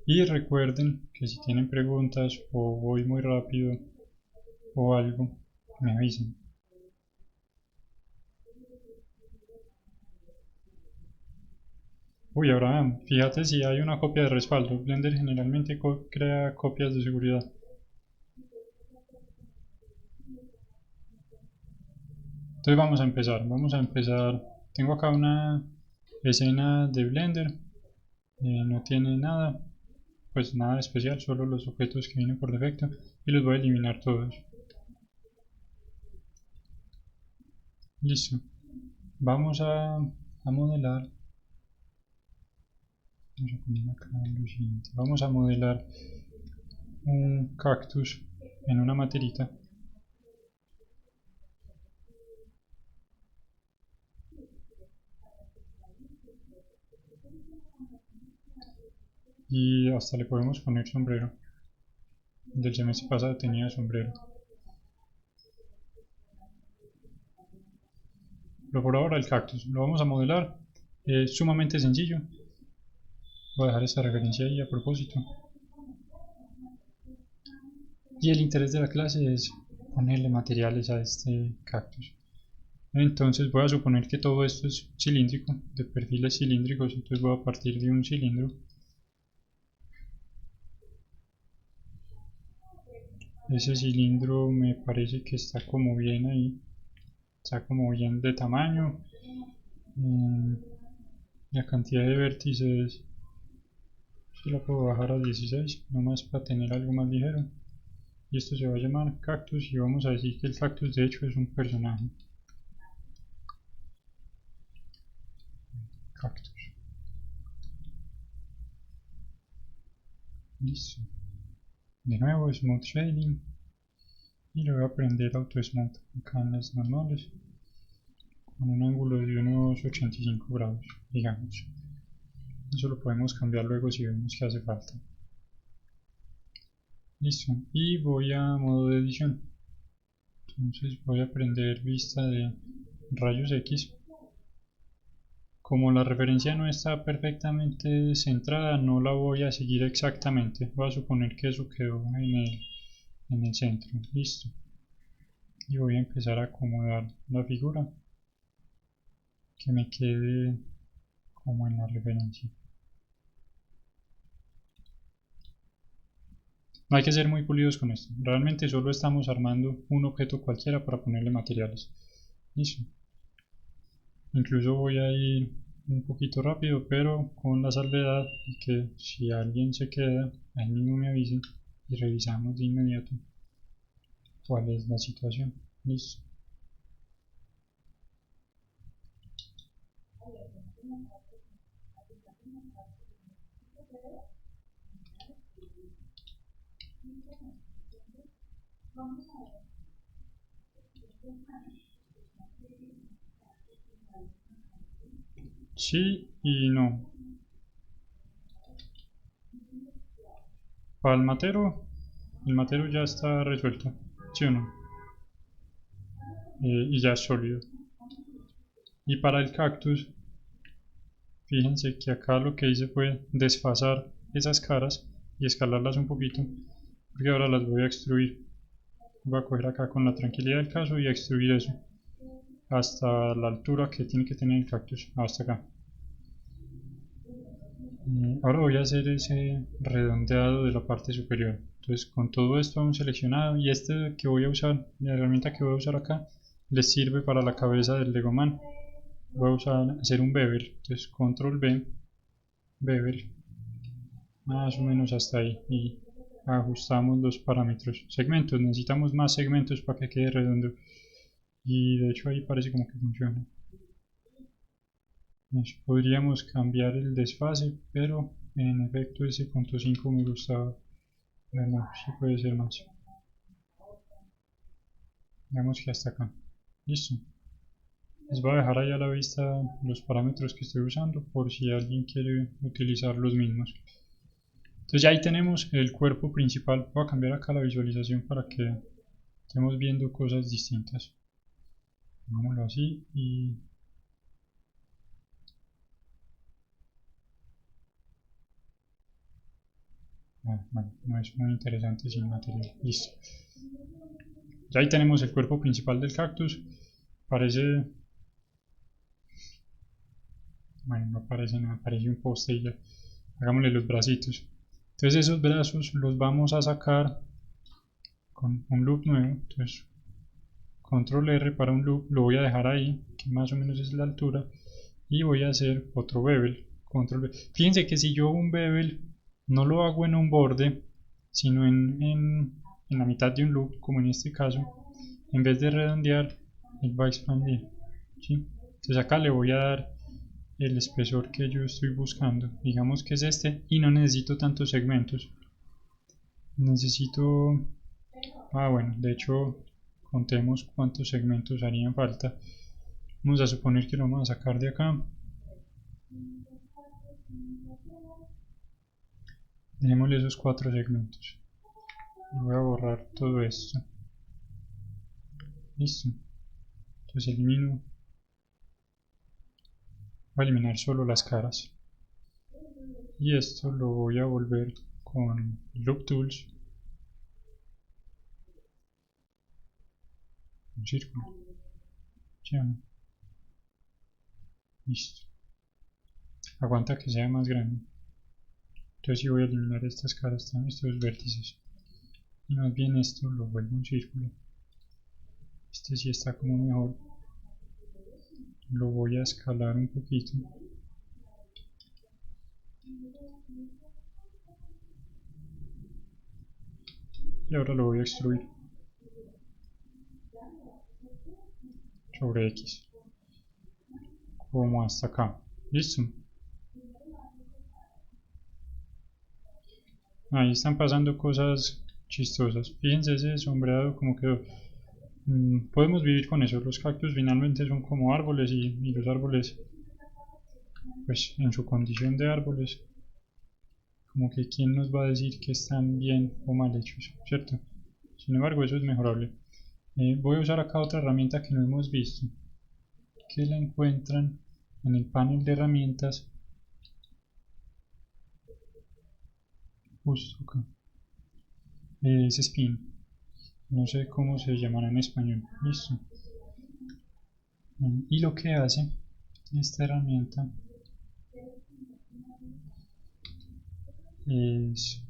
Y recuerden que si tienen preguntas o voy muy rápido o algo, me avisen. Uy, Abraham, fíjate si hay una copia de respaldo. Blender generalmente crea copias de seguridad. Entonces vamos a empezar. Tengo acá una escena de Blender, no tiene nada, pues nada especial, solo los objetos que vienen por defecto y los voy a eliminar todos. Listo. Vamos a modelar. Vamos a poner acá lo siguiente. Vamos a modelar un cactus en una materita. Y hasta le podemos poner sombrero. Del semestre pasado tenía sombrero. Pero por ahora el cactus. Lo vamos a modelar. Es sumamente sencillo. Voy a dejar esta referencia ahí a propósito. Y el interés de la clase es ponerle materiales a este cactus. Entonces voy a suponer que todo esto es cilíndrico, de perfiles cilíndricos, entonces voy a partir de un cilindro. Ese cilindro me parece que está como bien ahí, está como bien de tamaño. La cantidad de vértices, si la puedo bajar a 16, nomás para tener algo más ligero. Y esto se va a llamar cactus y vamos a decir que el cactus de hecho es un personaje. Cactus. Listo. De nuevo, Smooth Shading. Y le voy a prender Auto Smooth acá en las normales. Con un ángulo de unos 85 grados, digamos. Eso lo podemos cambiar luego si vemos que hace falta. Listo. Y voy a modo de edición. Entonces voy a prender vista de rayos X. Como la referencia no está perfectamente centrada, no la voy a seguir exactamente. Voy a suponer que eso quedó en el centro. Listo. Y voy a empezar a acomodar la figura que me quede como en la referencia. No hay que ser muy pulidos con esto. Realmente solo estamos armando un objeto cualquiera para ponerle materiales. Listo. Incluso voy a ir un poquito rápido, pero con la salvedad de que si alguien se queda, ahí mismo me avisen y revisamos de inmediato cuál es la situación. Listo. Sí y no. Para el matero ya está resuelto, ¿sí o no? Y ya es sólido. Y para el cactus, fíjense que acá lo que hice fue desfasar esas caras y escalarlas un poquito, porque ahora las voy a extruir. Voy a coger acá con la tranquilidad del caso y extruir eso hasta la altura que tiene que tener el cactus, hasta acá. Ahora voy a hacer ese redondeado de la parte superior. Entonces con todo esto aún seleccionado y este que voy a usar, la herramienta que voy a usar acá, les sirve para la cabeza del Legoman. Voy a hacer un bevel, entonces control B, bevel, más o menos hasta ahí y ajustamos los parámetros. Segmentos, necesitamos más segmentos para que quede redondo y de hecho ahí parece como que funciona. Podríamos cambiar el desfase, pero en efecto ese punto 5 me gustaba. Bueno, sí puede ser más. Digamos que hasta acá. Listo. Les voy a dejar ahí a la vista los parámetros que estoy usando por si alguien quiere utilizar los mismos. Entonces ya ahí tenemos el cuerpo principal. Voy a cambiar acá la visualización para que estemos viendo cosas distintas. Pongámoslo así y Bueno, no es muy interesante sin material. Listo. Ya ahí tenemos el cuerpo principal del cactus. Parece... Bueno, no parece nada, parece un poste y ya. Hagámosle los bracitos. Entonces esos brazos los vamos a sacar con un loop nuevo. Entonces control R para un loop, lo voy a dejar ahí, que más o menos es la altura. Y voy a hacer otro bevel. Control B. Fíjense que si yo un bevel no lo hago en un borde, sino en la mitad de un loop, como en este caso, en vez de redondear, él va a expandir. ¿Sí? Entonces acá le voy a dar el espesor que yo estoy buscando, digamos que es este, y no necesito tantos segmentos. Necesito... bueno, de hecho, contemos cuántos segmentos harían falta. Vamos a suponer que lo vamos a sacar de acá. Dejémosle esos 4 segmentos. Voy a borrar todo esto. Listo. Entonces elimino. Voy a eliminar solo las caras. Y esto lo voy a volver con Loop Tools. Un círculo. Ya. Listo. Aguanta que sea más grande. Entonces sí voy a eliminar estas caras también, estos vértices. Y más bien esto lo vuelvo un círculo. Este sí está como mejor. Lo voy a escalar un poquito. Y ahora lo voy a extruir sobre X. Como hasta acá. Listo. Ahí están pasando cosas chistosas. Fíjense ese sombreado como quedó. Podemos vivir con eso. Los cactus finalmente son como árboles y los árboles, pues en su condición de árboles, como que quién nos va a decir que están bien o mal hechos, ¿cierto? Sin embargo, eso es mejorable. Voy a usar acá otra herramienta que no hemos visto, que la encuentran en el panel de herramientas, justo acá. Es Spin. No sé cómo se llamará en español. Listo. Y lo que hace esta herramienta es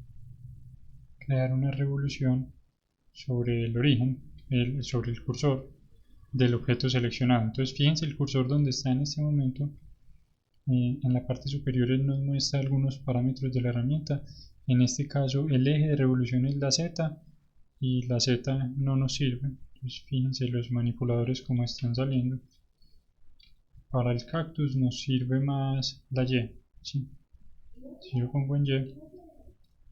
crear una revolución sobre el origen, sobre el cursor del objeto seleccionado. Entonces fíjense el cursor donde está en este momento. En la parte superior él nos muestra algunos parámetros de la herramienta. En este caso el eje de revolución es la Z y la Z no nos sirve. Entonces fíjense los manipuladores como están saliendo. Para el cactus nos sirve más la Y. ¿Sí? Si yo pongo en Y,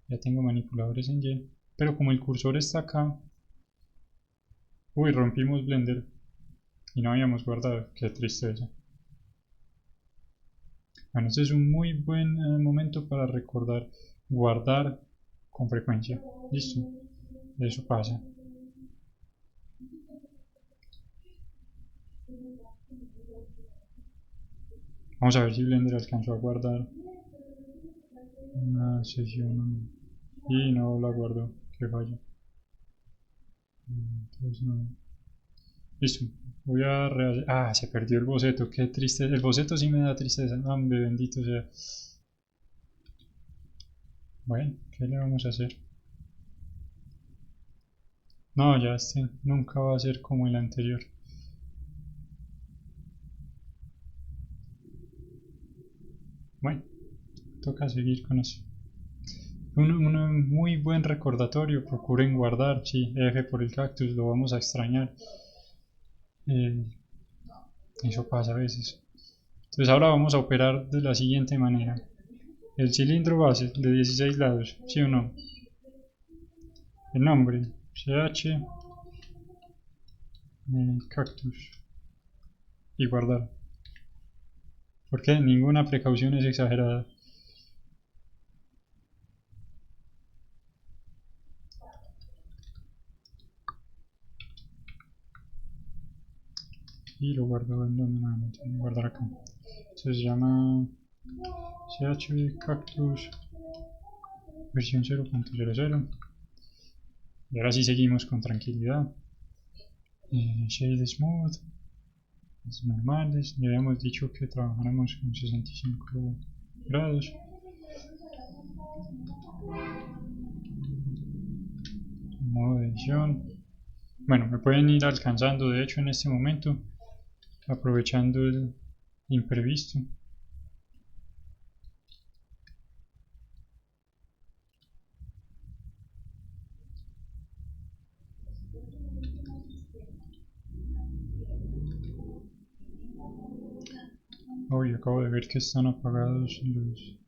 ya tengo manipuladores en Y, pero como el cursor está acá, uy, rompimos Blender y no habíamos guardado, qué tristeza. Bueno, este es un muy buen momento para recordar guardar con frecuencia. Listo, eso pasa. Vamos a ver si Blender alcanzó a guardar una sesión y no la guardó, que falla. Entonces no. Listo, voy a rehacer. Se perdió el boceto, qué triste. El boceto sí me da tristeza, hombre, bendito sea. Bueno, ¿qué le vamos a hacer? No, ya este nunca va a ser como el anterior. Bueno, toca seguir con eso. Un muy buen recordatorio, procuren guardar, sí, F por el cactus, lo vamos a extrañar. Eso pasa a veces. Entonces ahora vamos a operar de la siguiente manera. El cilindro base de 16 lados, ¿sí o no? El nombre, ch cactus y guardar. Porque ninguna precaución es exagerada. Y lo guardo en donde no tengo que guardar acá. Entonces se llama ch cactus versión 0.00. Y ahora sí seguimos con tranquilidad. Shade Smooth, las normales, ya habíamos dicho que trabajáramos con 65 grados. Modo de edición. Bueno, me pueden ir alcanzando de hecho en este momento, aprovechando el imprevisto. Hoy acabo de ver que están apagados los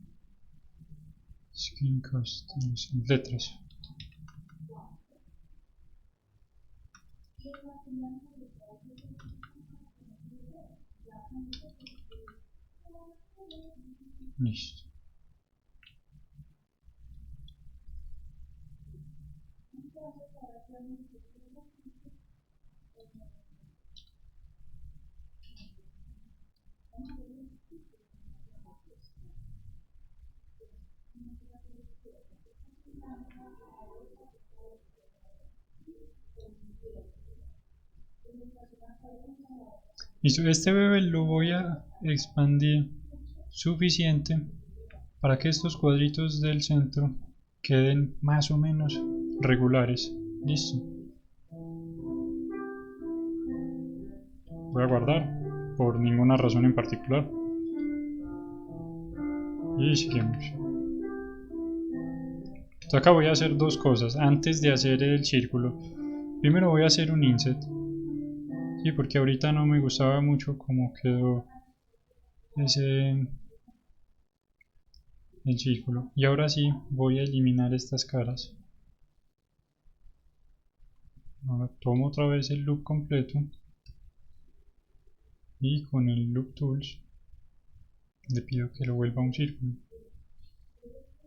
screencasts, las letras. Listo. Listo, este bevel lo voy a expandir suficiente para que estos cuadritos del centro queden más o menos regulares. Listo. Voy a guardar por ninguna razón en particular. Y seguimos. Entonces acá voy a hacer dos cosas antes de hacer el círculo. Primero voy a hacer un inset. Sí, porque ahorita no me gustaba mucho cómo quedó ese el círculo. Y ahora sí voy a eliminar estas caras. Ahora tomo otra vez el loop completo y con el loop tools le pido que lo vuelva a un círculo.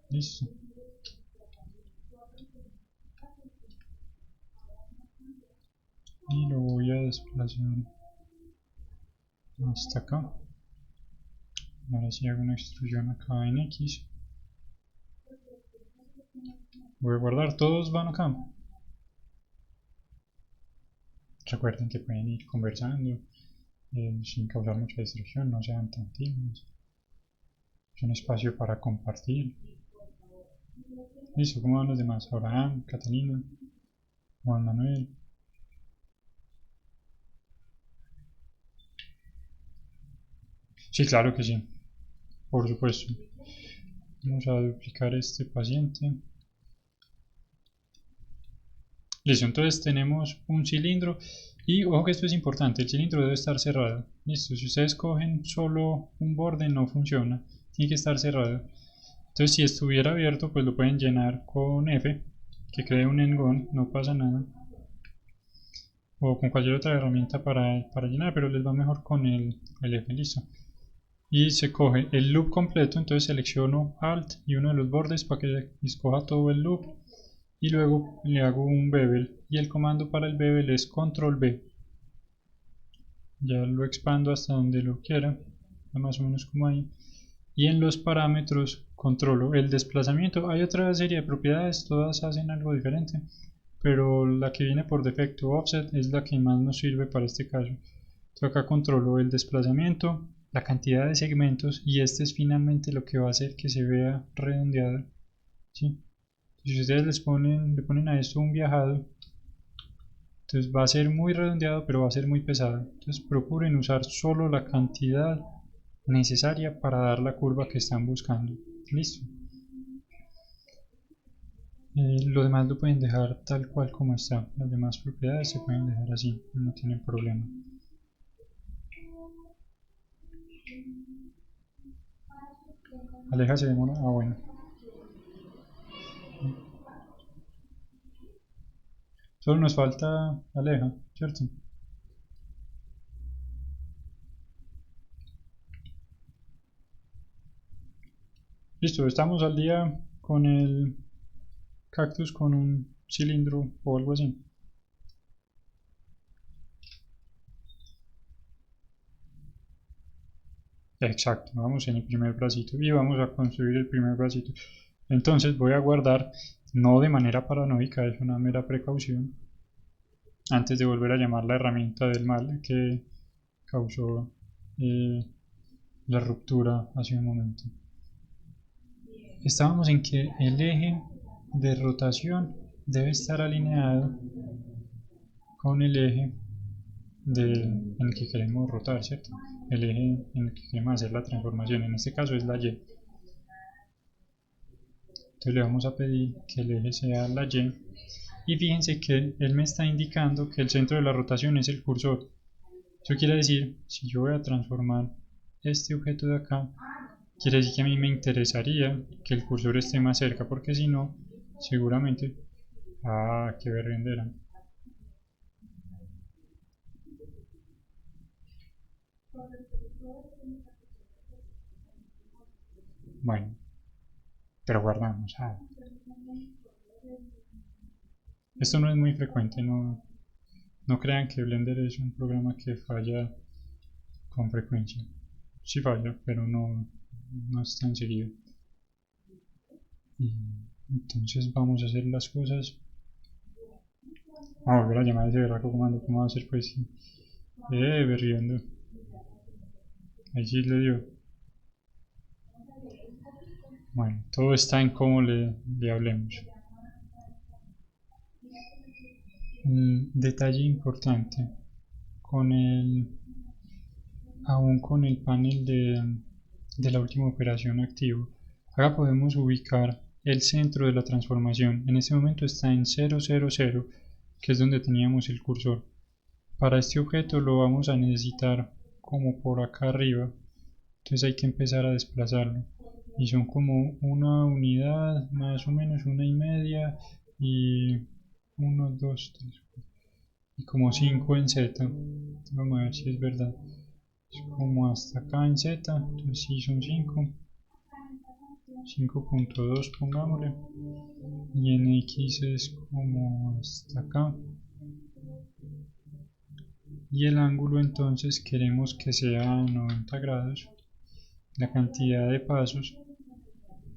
Listo. Y lo voy a desplazar hasta acá. Ahora sí hago una extrusión acá en X. Voy a guardar, todos van acá. Recuerden que pueden ir conversando sin causar mucha distracción, no sean tan tímidos. Es un espacio para compartir. Listo, ¿cómo van los demás? Abraham, Catalina, Juan Manuel. Sí, claro que sí, por supuesto. Vamos a duplicar este paciente. Listo, entonces tenemos un cilindro y ojo que esto es importante, el cilindro debe estar cerrado. Listo, si ustedes cogen solo un borde no funciona, tiene que estar cerrado. Entonces si estuviera abierto pues lo pueden llenar con F, que cree un engón, no pasa nada. O con cualquier otra herramienta para llenar, pero les va mejor con el F, listo. Y se coge el loop completo, entonces selecciono Alt y uno de los bordes para que escoja todo el loop. Y luego le hago un bevel y el comando para el bevel es control B. Ya lo expando hasta donde lo quiera, más o menos como ahí. Y en los parámetros controlo el desplazamiento. Hay otra serie de propiedades, todas hacen algo diferente, pero la que viene por defecto, offset, es la que más nos sirve para este caso. Entonces acá controlo el desplazamiento, la cantidad de segmentos y este es finalmente lo que va a hacer que se vea redondeado, ¿sí? Si ustedes le ponen a esto un viajado, entonces va a ser muy redondeado pero va a ser muy pesado. Entonces procuren usar solo la cantidad necesaria para dar la curva que están buscando. Listo. Lo demás lo pueden dejar tal cual como está. Las demás propiedades se pueden dejar así, no tienen problema. Aleja se demora. Ah, bueno. Solo nos falta Aleja, ¿cierto? Listo, estamos al día con el cactus con un cilindro o algo así. Exacto, vamos en el primer bracito y vamos a construir el primer bracito. Entonces voy a guardar, no de manera paranoica, es una mera precaución, antes de volver a llamar la herramienta del mal que causó la ruptura hace un momento. Estábamos en que el eje de rotación debe estar alineado con el eje en el que queremos rotar, ¿cierto? El eje en el que queremos hacer la transformación, en este caso es la Y. Entonces le vamos a pedir que el eje sea la Y. Y fíjense que él me está indicando que el centro de la rotación es el cursor. Eso quiere decir, si yo voy a transformar este objeto de acá, quiere decir que a mí me interesaría que el cursor esté más cerca, porque si no, seguramente... Ah, qué berrendera. Bueno, pero guardamos. Esto no es muy frecuente, no crean que Blender es un programa que falla con frecuencia. Sí falla, pero no es tan seguido. Y entonces vamos a hacer las cosas. Vamos a volver a llamar a ese berraco comando. ¿Cómo va a hacer? Pues sí. Berriendo. Ahí sí le dio. Bueno, todo está en cómo le hablemos. Detalle importante. Con aún con el panel de la última operación activo, acá podemos ubicar el centro de la transformación. En este momento está en 0, 0, 0, que es donde teníamos el cursor. Para este objeto lo vamos a necesitar como por acá arriba, entonces hay que empezar a desplazarlo. Y son como una unidad, más o menos una y media, y 1, 2, 3, y como 5 en Z. Vamos a ver si es verdad. Es como hasta acá en Z, entonces sí son 5. 5.2 pongámosle. Y en X es como hasta acá. Y el ángulo entonces queremos que sea 90 grados. La cantidad de pasos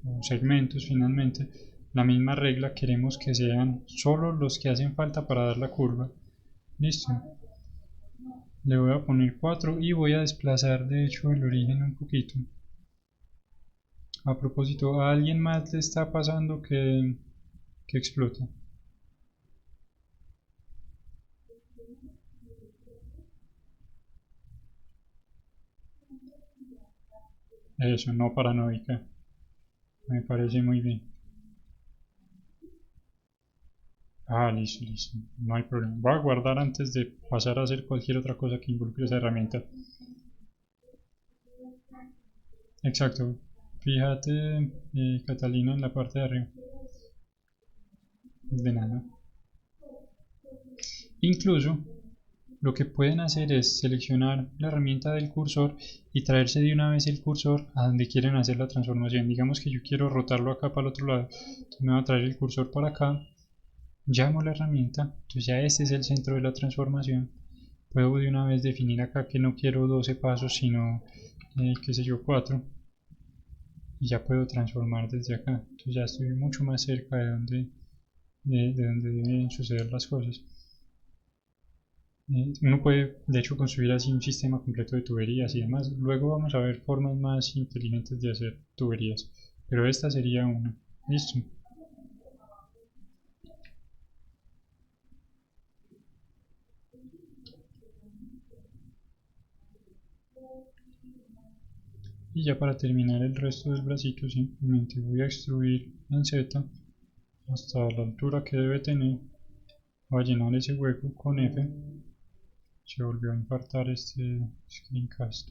o segmentos finalmente, la misma regla, queremos que sean solo los que hacen falta para dar la curva. Listo. Le voy a poner 4 y voy a desplazar de hecho el origen un poquito. A propósito, ¿a alguien más le está pasando que explota? Eso, no paranoica. Me parece muy bien. Ah, listo, listo. No hay problema. Voy a guardar antes de pasar a hacer cualquier otra cosa que involucre esa herramienta. Exacto. Fíjate, Catalina, en la parte de arriba. De nada. Incluso, lo que pueden hacer es seleccionar la herramienta del cursor y traerse de una vez el cursor a donde quieren hacer la transformación. Digamos que yo quiero rotarlo acá para el otro lado. Entonces me voy a traer el cursor para acá. Llamo la herramienta. Entonces ya este es el centro de la transformación. Puedo de una vez definir acá que no quiero 12 pasos, sino, qué sé yo, 4. Y ya puedo transformar desde acá. Entonces ya estoy mucho más cerca de donde deben suceder las cosas. Uno puede de hecho construir así un sistema completo de tuberías y demás. Luego vamos a ver formas más inteligentes de hacer tuberías, pero esta sería una. Listo. Y ya para terminar el resto del bracito simplemente voy a extruir en Z hasta la altura que debe tener. Voy a llenar ese hueco con F. Se volvió a infartar este screencast.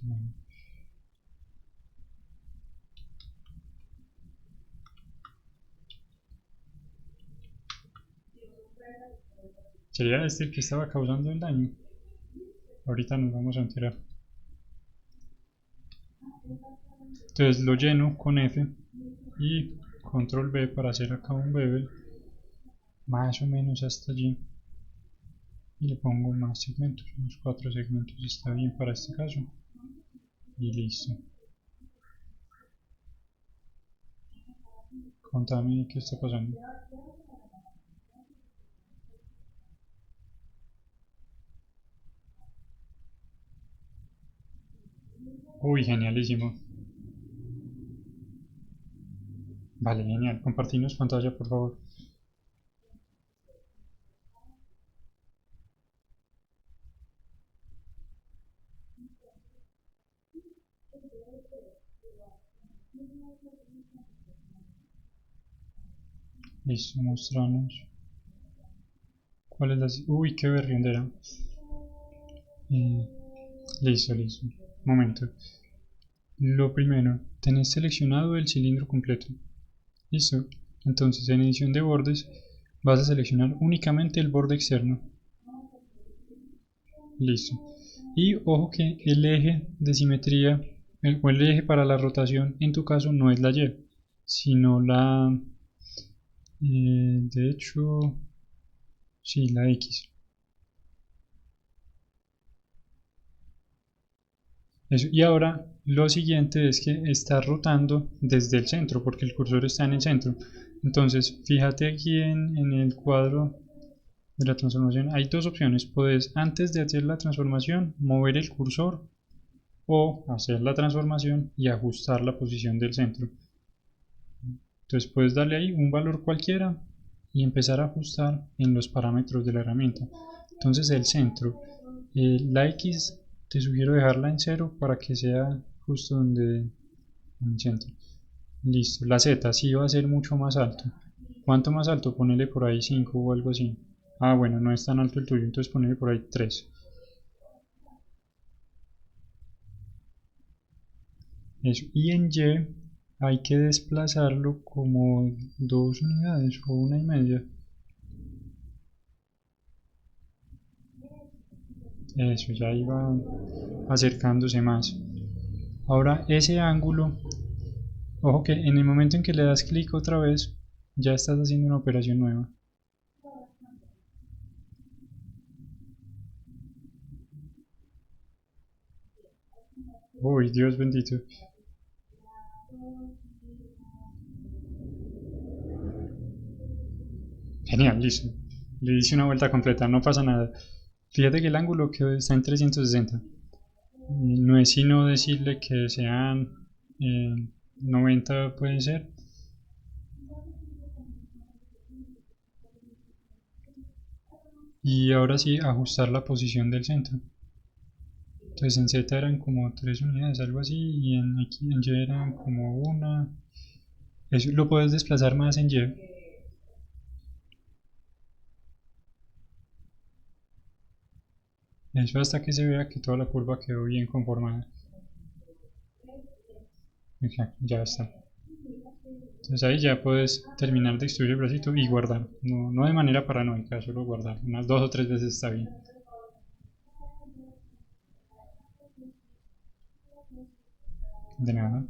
Sería este el que estaba causando el daño. Ahorita nos vamos a enterar. Entonces lo lleno con F y control B para hacer acá un bevel más o menos hasta allí y le pongo más segmentos, unos 4 segmentos está bien para este caso y listo. Contame qué está pasando. Uy, genialísimo. Vale, genial. Compartimos pantalla, por favor. Listo, mostrarnos. ¿Cuál es la? Uy, qué berriondera. Eh, listo, listo. Momento. Lo primero, tenés seleccionado el cilindro completo. Listo. Entonces, en edición de bordes, vas a seleccionar únicamente el borde externo. Listo. Y ojo que el eje de simetría, o el eje para la rotación, en tu caso no es la Y, sino la, de hecho, sí, la X. Eso. Y ahora lo siguiente es que está rotando desde el centro, porque el cursor está en el centro. Entonces, fíjate aquí en el cuadro de la transformación, hay dos opciones. Puedes, antes de hacer la transformación, mover el cursor o hacer la transformación y ajustar la posición del centro. Entonces puedes darle ahí un valor cualquiera y empezar a ajustar en los parámetros de la herramienta. Entonces el centro, la X te sugiero dejarla en 0 para que sea justo donde en el centro. Listo, la Z sí va a ser mucho más alto. ¿Cuánto más alto? Ponele por ahí 5 o algo así. Ah, bueno, no es tan alto el tuyo, entonces ponele por ahí 3. Eso. Y en Y hay que desplazarlo como 2 unidades o 1,5. Eso, ya iba acercándose más. Ahora ese ángulo, ojo que en el momento en que le das clic otra vez, ya estás haciendo una operación nueva. Uy, Dios bendito. Genial, listo. Le hice una vuelta completa, no pasa nada. Fíjate que el ángulo que está en 360. No es sino decirle que sean 90 pueden ser. Y ahora sí, ajustar la posición del centro. Entonces en Z eran como 3 unidades, algo así, y en Y eran como una. Eso lo puedes desplazar más en Y. Eso hasta que se vea que toda la curva quedó bien conformada. Ya está. Entonces ahí ya puedes terminar de extruir el bracito y guardar. No, no de manera paranoica, solo guardar. Unas 2 o 3 veces está bien. De nada.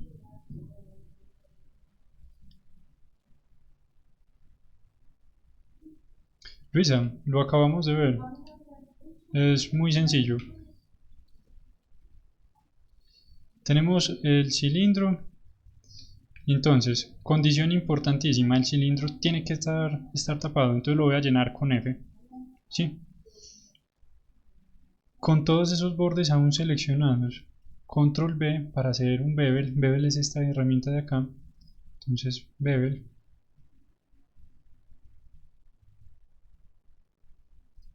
Luisa, lo acabamos de ver. Es muy sencillo. Tenemos el cilindro. Entonces, condición importantísima, el cilindro tiene que estar tapado. Entonces lo voy a llenar con F. ¿Sí? Con todos esos bordes aún seleccionados. Control B para hacer un bevel. Bevel es esta herramienta de acá. Entonces, bevel.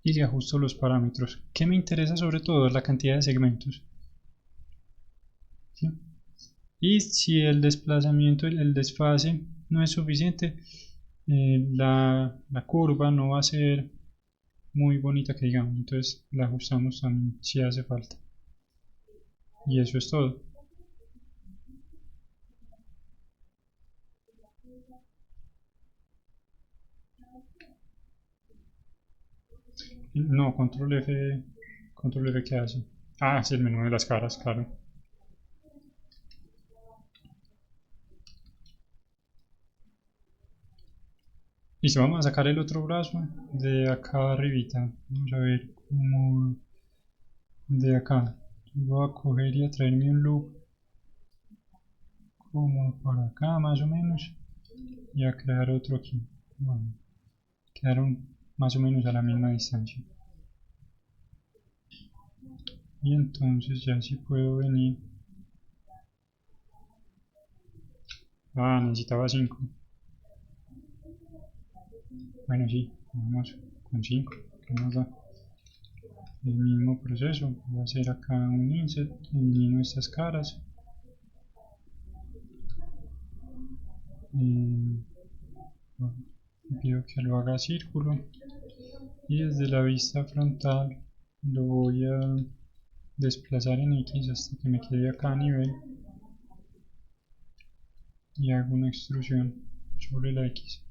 Y le ajusto los parámetros. ¿Qué me interesa sobre todo? La cantidad de segmentos. ¿Sí? Y si el desplazamiento, el desfase no es suficiente, la curva no va a ser muy bonita que digamos, entonces la ajustamos también si hace falta. Y eso es todo. No, control F, ¿qué hace? Ah, es el menú de las caras, claro. Listo, vamos a sacar el otro brazo de acá arribita. Vamos a ver cómo de acá. Voy a coger y a traerme un loop como para acá más o menos. y a crear otro aquí. Bueno, quedaron más o menos a la misma distancia. Y entonces ya sí puedo venir. Necesitaba 5. Bueno, sí, vamos con 5. ¿Qué nos da? El mismo proceso. Voy a hacer acá un inset. Elimino estas caras. Pido que lo haga círculo. Y desde la vista frontal lo voy a desplazar en X hasta que me quede acá a nivel. Y hago una extrusión sobre la X.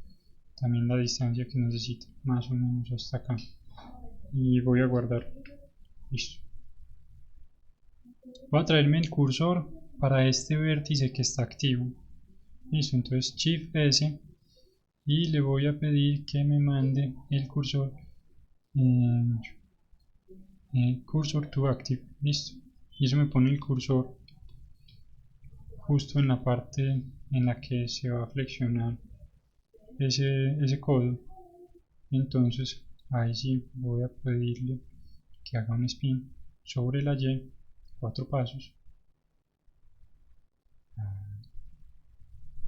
También la distancia que necesite, más o menos hasta acá. Y voy a guardar. Listo. Voy a traerme el cursor para este vértice que está activo. Listo, entonces Shift S y le voy a pedir que me mande el cursor cursor to active. Listo. Y eso me pone el cursor justo en la parte en la que se va a flexionar ese codo. Entonces ahí sí voy a pedirle que haga un spin sobre la Y, 4 pasos.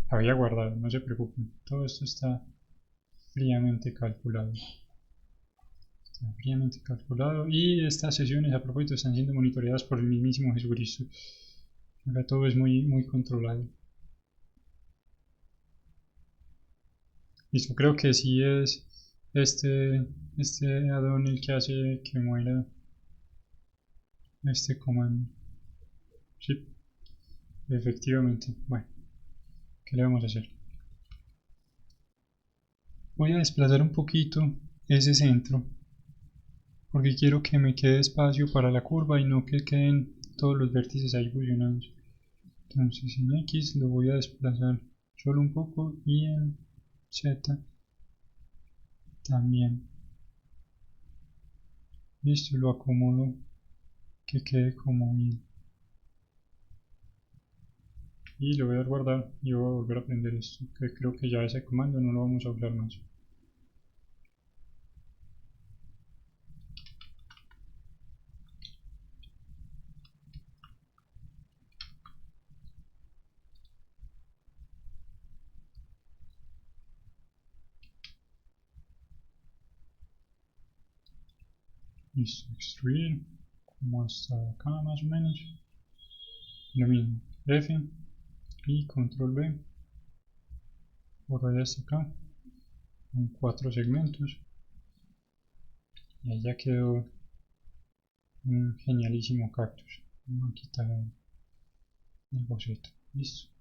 Había guardado, no se preocupen, todo esto está fríamente calculado. Está fríamente calculado y estas sesiones a propósito están siendo monitoreadas por el mismísimo Jesucristo. Acá todo es muy controlado. Listo, creo que sí es este addon el que hace que muera este comando. Sí, efectivamente. Bueno, ¿qué le vamos a hacer? Voy a desplazar un poquito ese centro porque quiero que me quede espacio para la curva y no que queden todos los vértices ahí fusionados. Entonces en X lo voy a desplazar solo un poco y en Z también. Listo, lo acomodo que quede como bien. Y lo voy a guardar y voy a volver a aprender esto, que creo que ya ese comando no lo vamos a usar más. Listo, extruir como hasta acá más o menos. Lo mismo, F y control B por ahí hasta acá en 4 segmentos y ahí ya quedó un genialísimo cactus. Vamos a quitar el boceto. Listo.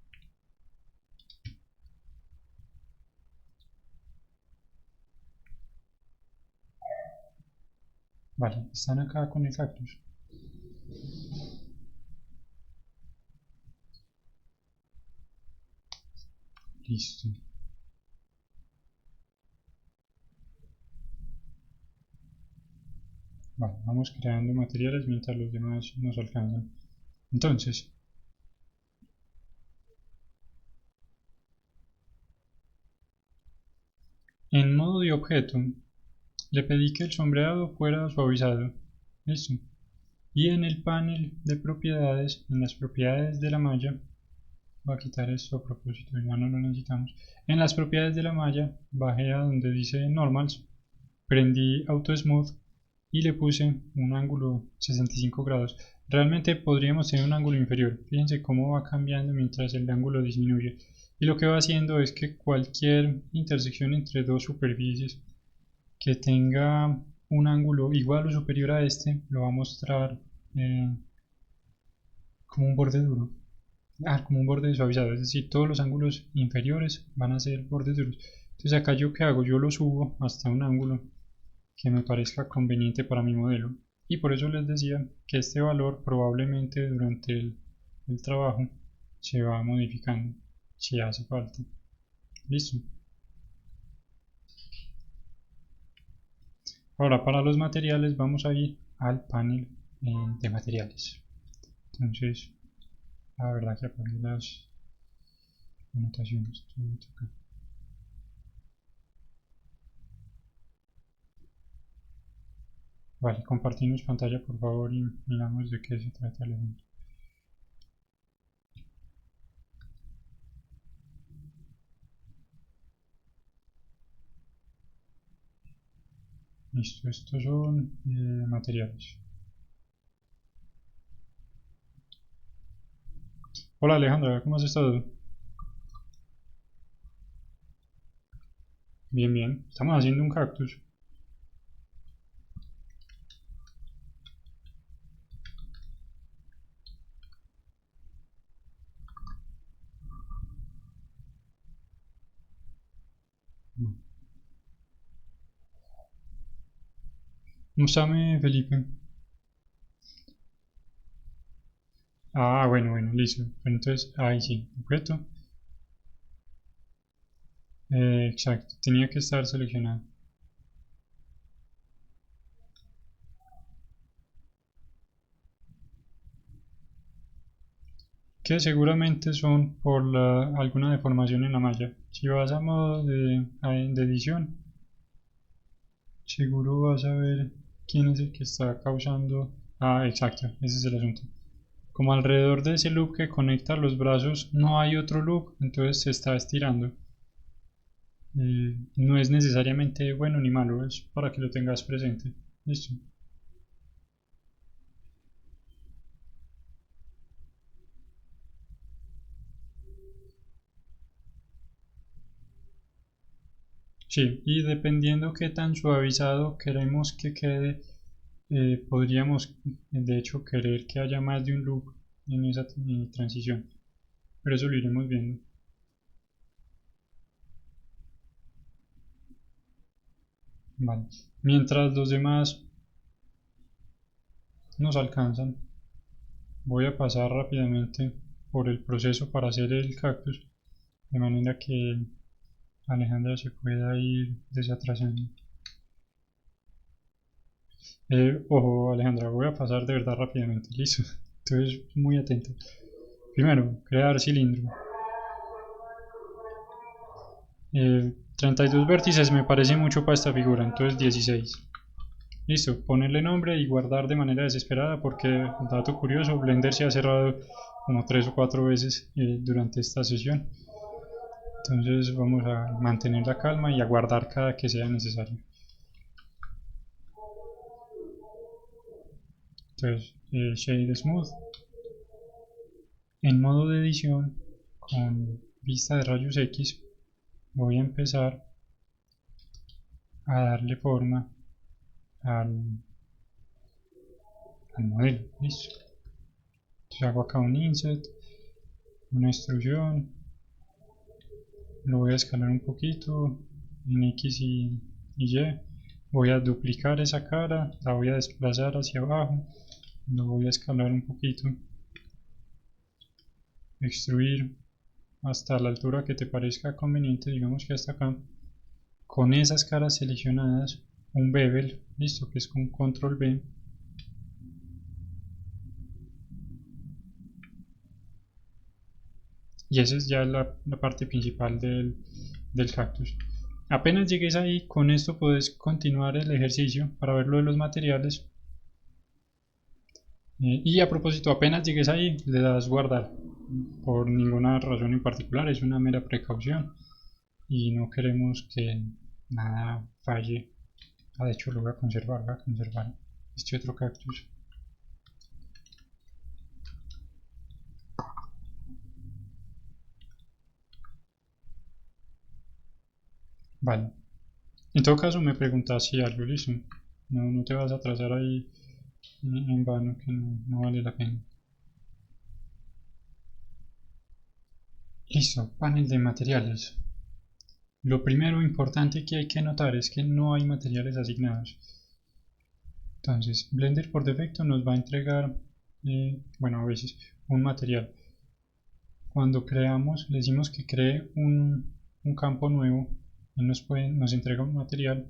Vale, están acá con el cactus. Listo. Vale, vamos creando materiales mientras los demás nos alcanzan. Entonces, en modo de objeto, le pedí que el sombreado fuera suavizado. Listo. Y en el panel de propiedades, en las propiedades de la malla, voy a quitar esto a propósito, ya no lo necesitamos. En las propiedades de la malla, bajé a donde dice normals, prendí auto smooth y le puse un ángulo 65 grados. Realmente podríamos tener un ángulo inferior. Fíjense cómo va cambiando mientras el ángulo disminuye. Y lo que va haciendo es que cualquier intersección entre dos superficies que tenga un ángulo igual o superior a este lo va a mostrar como un borde duro. Como un borde suavizado, es decir, todos los ángulos inferiores van a ser bordes duros. Entonces acá yo qué hago, yo lo subo hasta un ángulo que me parezca conveniente para mi modelo. Y por eso les decía que este valor probablemente durante el trabajo se va modificando si hace falta. Listo. Ahora para los materiales vamos a ir al panel de materiales. Entonces, la verdad que apagué las anotaciones. Acá. Vale, compartimos pantalla por favor y miramos de qué se trata el evento. Listo, estos son materiales. Hola Alejandra, ¿cómo has estado? Bien, bien. Estamos haciendo un cactus. Muéstrame, Felipe. Ah, bueno, bueno, listo. Entonces, ahí sí, objeto. Exacto, tenía que estar seleccionado. Que seguramente son por alguna deformación en la malla. Si vas a modo de edición, seguro vas a ver quién es el que está causando. Ah, exacto, ese es el asunto. Como alrededor de ese loop que conecta los brazos no hay otro loop, entonces se está estirando. No es necesariamente bueno ni malo, es para que lo tengas presente. Listo. Sí, y dependiendo qué tan suavizado queremos que quede, podríamos de hecho querer que haya más de un loop en esa transición, pero eso lo iremos viendo. Vale. Mientras los demás nos alcanzan, voy a pasar rápidamente por el proceso para hacer el cactus, de manera que Alejandra se pueda ir desatrasando. Ojo Alejandra, voy a pasar de verdad rápidamente, listo. Entonces, muy atento. Primero, crear cilindro. 32 vértices me parece mucho para esta figura, entonces 16. Listo, ponerle nombre y guardar de manera desesperada porque, dato curioso, Blender se ha cerrado como 3 o 4 veces durante esta sesión. Entonces vamos a mantener la calma y a guardar cada que sea necesario. Entonces, Shade Smooth. En modo de edición, con vista de rayos X, voy a empezar a darle forma al, al modelo. Listo. Entonces hago acá un inset, una extrusión, lo voy a escalar un poquito en X y Y. Voy a duplicar esa cara, la voy a desplazar hacia abajo, lo voy a escalar un poquito, extruir hasta la altura que te parezca conveniente, digamos que hasta acá. Con esas caras seleccionadas, un bevel, listo, que es con control B. Y esa es ya la parte principal del cactus. Apenas llegues ahí, con esto puedes continuar el ejercicio para ver lo de los materiales. Y a propósito, apenas llegues ahí, le das guardar. Por ninguna razón en particular, es una mera precaución. Y no queremos que nada falle. Ah, de hecho lo voy a conservar este otro cactus. Vale. En todo caso me preguntas si algo listo. No, no te vas a atrasar ahí en vano, que no, no vale la pena. Listo, panel de materiales. Lo primero importante que hay que notar es que no hay materiales asignados. Entonces, Blender por defecto nos va a entregar, bueno, a veces, un material. Cuando creamos, le decimos que cree un campo nuevo, él nos entrega un material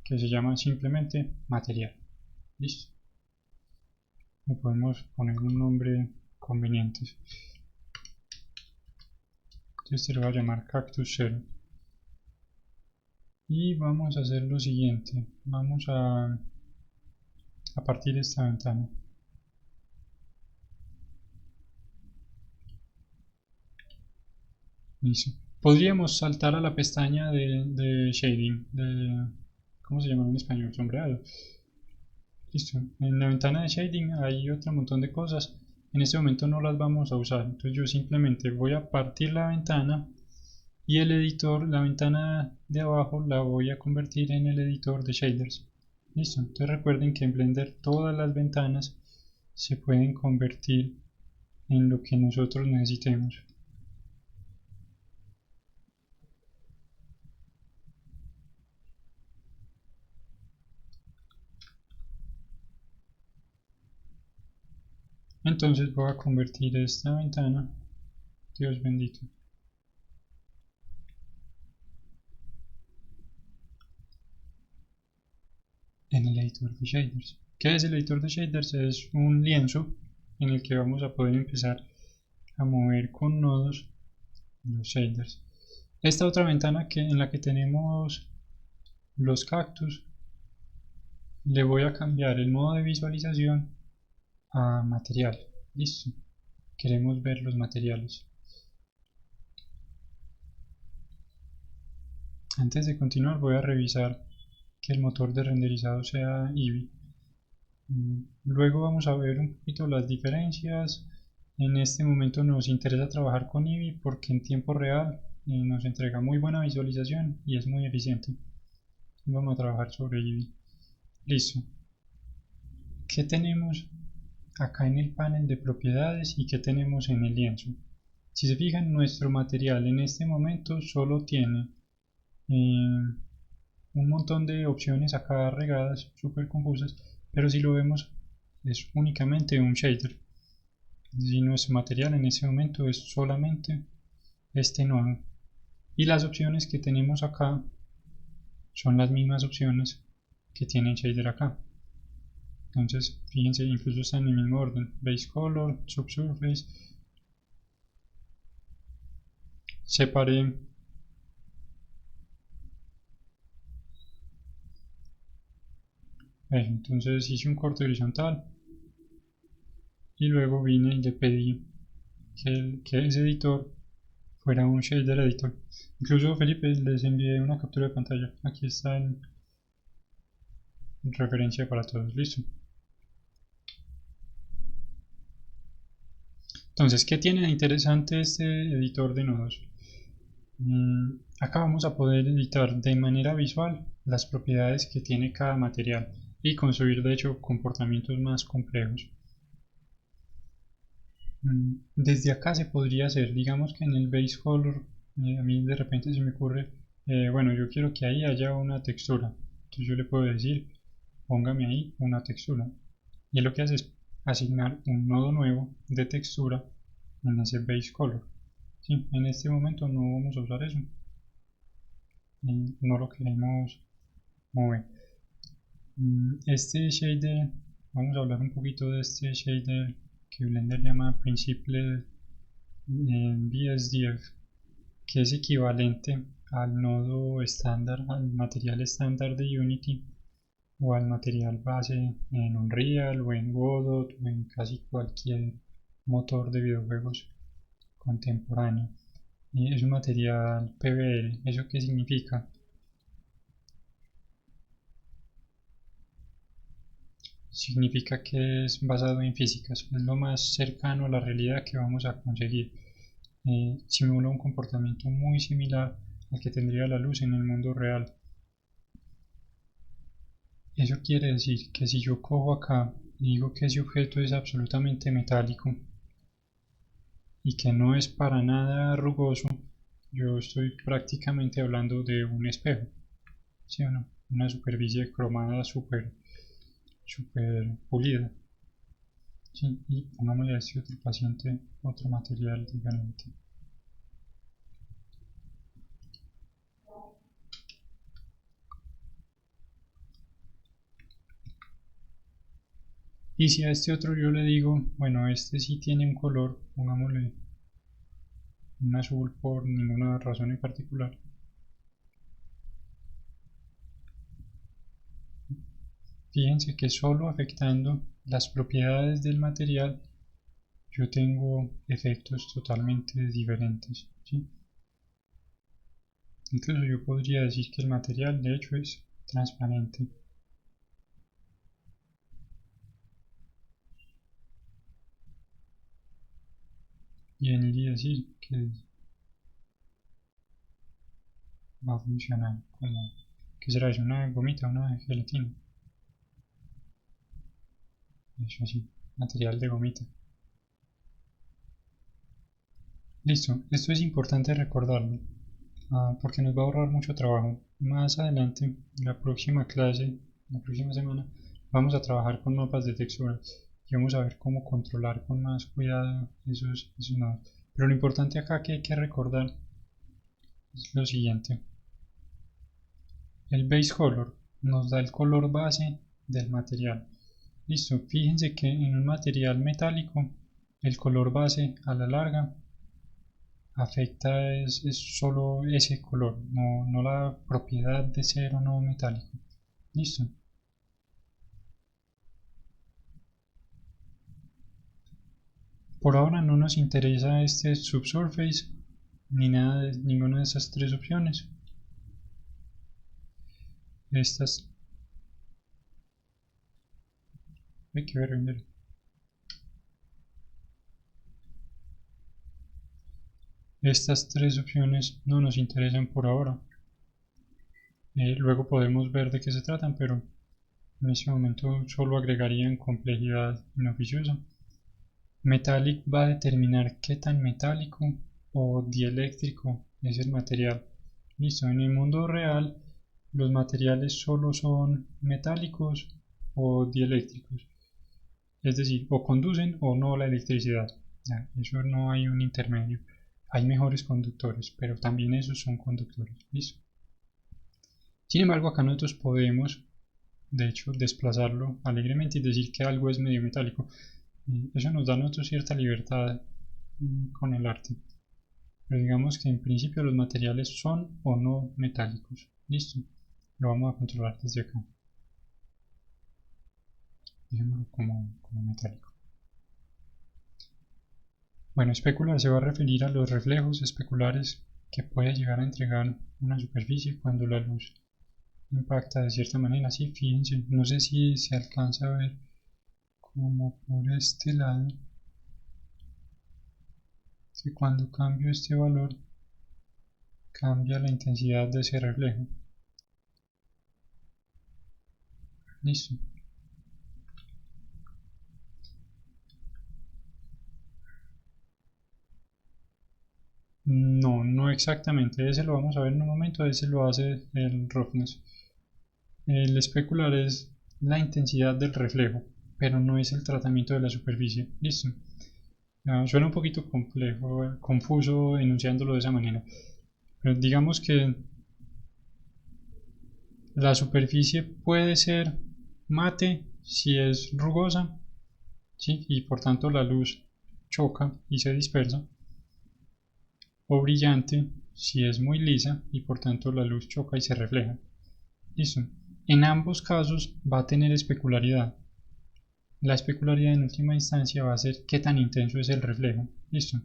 que se llama simplemente material. Listo. Le podemos poner un nombre conveniente. Este lo voy a llamar Cactus 0. Y vamos a hacer lo siguiente. Vamos a a partir de esta ventana. Listo. Podríamos saltar a la pestaña de shading, ¿cómo se llama en español? Sombreado. Listo. En la ventana de shading hay otro montón de cosas. En este momento no las vamos a usar. Entonces yo simplemente voy a partir la ventana y el editor, la ventana de abajo, la voy a convertir en el editor de shaders. Listo. Entonces recuerden que en Blender todas las ventanas se pueden convertir en lo que nosotros necesitemos. Entonces voy a convertir esta ventana, Dios bendito, en el editor de shaders. ¿Qué es el editor de shaders? Es un lienzo en el que vamos a poder empezar a mover con nodos los shaders. Esta otra ventana en la que tenemos los cactus, le voy a cambiar el modo de visualización a material. Listo. Queremos ver los materiales. Antes de continuar voy a revisar que el motor de renderizado sea Eevee. Luego vamos a ver un poquito las diferencias. En este momento nos interesa trabajar con Eevee porque en tiempo real nos entrega muy buena visualización y es muy eficiente. Vamos a trabajar sobre Eevee. Listo. ¿Qué tenemos acá en el panel de propiedades y qué tenemos en el lienzo? Si se fijan, nuestro material en este momento solo tiene un montón de opciones acá regadas, súper confusas, pero si lo vemos es únicamente un shader. Si nuestro material en ese momento es solamente este nodo y las opciones que tenemos acá son las mismas opciones que tiene el shader acá. Entonces fíjense, incluso están en el mismo orden: base color, subsurface, separé entonces hice un corte horizontal y luego vine y le pedí que ese editor fuera un shader editor. Incluso, Felipe, les envié una captura de pantalla. Aquí está en referencia para todos. Listo. Entonces, ¿qué tiene de interesante este editor de nodos? Acá vamos a poder editar de manera visual las propiedades que tiene cada material y construir de hecho comportamientos más complejos. Desde acá se podría hacer, digamos que en el base color, a mí de repente se me ocurre, bueno, yo quiero que ahí haya una textura, entonces yo le puedo decir, póngame ahí una textura, y lo que hace es asignar un nodo nuevo de textura en ese base color. Sí, en este momento no vamos a usar eso, no lo queremos mover. Este shader, vamos a hablar un poquito de este shader que Blender llama Principled BSDF, que es equivalente al nodo estándar, al material estándar de Unity o al material base en Unreal o en Godot o en casi cualquier motor de videojuegos contemporáneo. Y es un material PBR. ¿Eso qué significa? Significa que es basado en físicas, es lo más cercano a la realidad que vamos a conseguir. Simula un comportamiento muy similar al que tendría la luz en el mundo real. Eso quiere decir que si yo cojo acá y digo que ese objeto es absolutamente metálico y que no es para nada rugoso, yo estoy prácticamente hablando de un espejo, ¿sí o no? Una superficie cromada súper pulida. Sí, y pongámosle a este otro paciente otro material diferente. Y si a este otro yo le digo, bueno, este sí tiene un color, pongámosle un azul por ninguna razón en particular. fíjense que solo afectando las propiedades del material yo tengo efectos totalmente diferentes, ¿sí? Incluso yo podría decir que el material de hecho es transparente. Y venir y decir que va a funcionar como, ¿qué será eso? ¿Una gomita, una gelatina? Eso así, material de gomita. Listo, esto es importante recordarlo, porque nos va a ahorrar mucho trabajo. Más adelante, en la próxima clase, la próxima semana, vamos a trabajar con mapas de textura y vamos a ver cómo controlar con más cuidado esos nodos. Pero lo importante acá que hay que recordar es lo siguiente. El base color nos da el color base del material. Listo, fíjense que en un material metálico el color base a la larga afecta es solo ese color, no la propiedad de ser o no metálico. Listo. Por ahora no nos interesa este subsurface ni nada de ninguna de esas tres opciones. Estas hay que ver. Estas tres opciones no nos interesan por ahora. Luego podemos ver de qué se tratan, pero en este momento solo agregarían complejidad inoficiosa. Metallic va a determinar qué tan metálico o dieléctrico es el material. Listo, en el mundo real los materiales solo son metálicos o dieléctricos, es decir, o conducen o no la electricidad. Ya, eso no hay un intermedio. Hay mejores conductores, pero también esos son conductores. ¿Listo? Sin embargo, acá nosotros podemos, de hecho, desplazarlo alegremente y decir que algo es medio metálico. Eso nos da a nosotros cierta libertad con el arte. Pero digamos que en principio los materiales son o no metálicos. Listo. Lo vamos a controlar desde acá. Dejémoslo como metálico. Bueno, especular se va a referir a los reflejos especulares que puede llegar a entregar una superficie cuando la luz impacta de cierta manera. Así, fíjense, no sé si se alcanza a ver como por este lado, que cuando cambio este valor cambia la intensidad de ese reflejo. Listo. No, no exactamente, ese lo vamos a ver en un momento, ese lo hace el roughness. El especular es la intensidad del reflejo, pero no es el tratamiento de la superficie. Listo. Suena un poquito complejo, confuso enunciándolo de esa manera. Pero digamos que la superficie puede ser mate si es rugosa, ¿sí? Y por tanto la luz choca y se dispersa, o brillante si es muy lisa y por tanto la luz choca y se refleja. Listo. En ambos casos va a tener especularidad. La especularidad en última instancia va a ser qué tan intenso es el reflejo. Listo.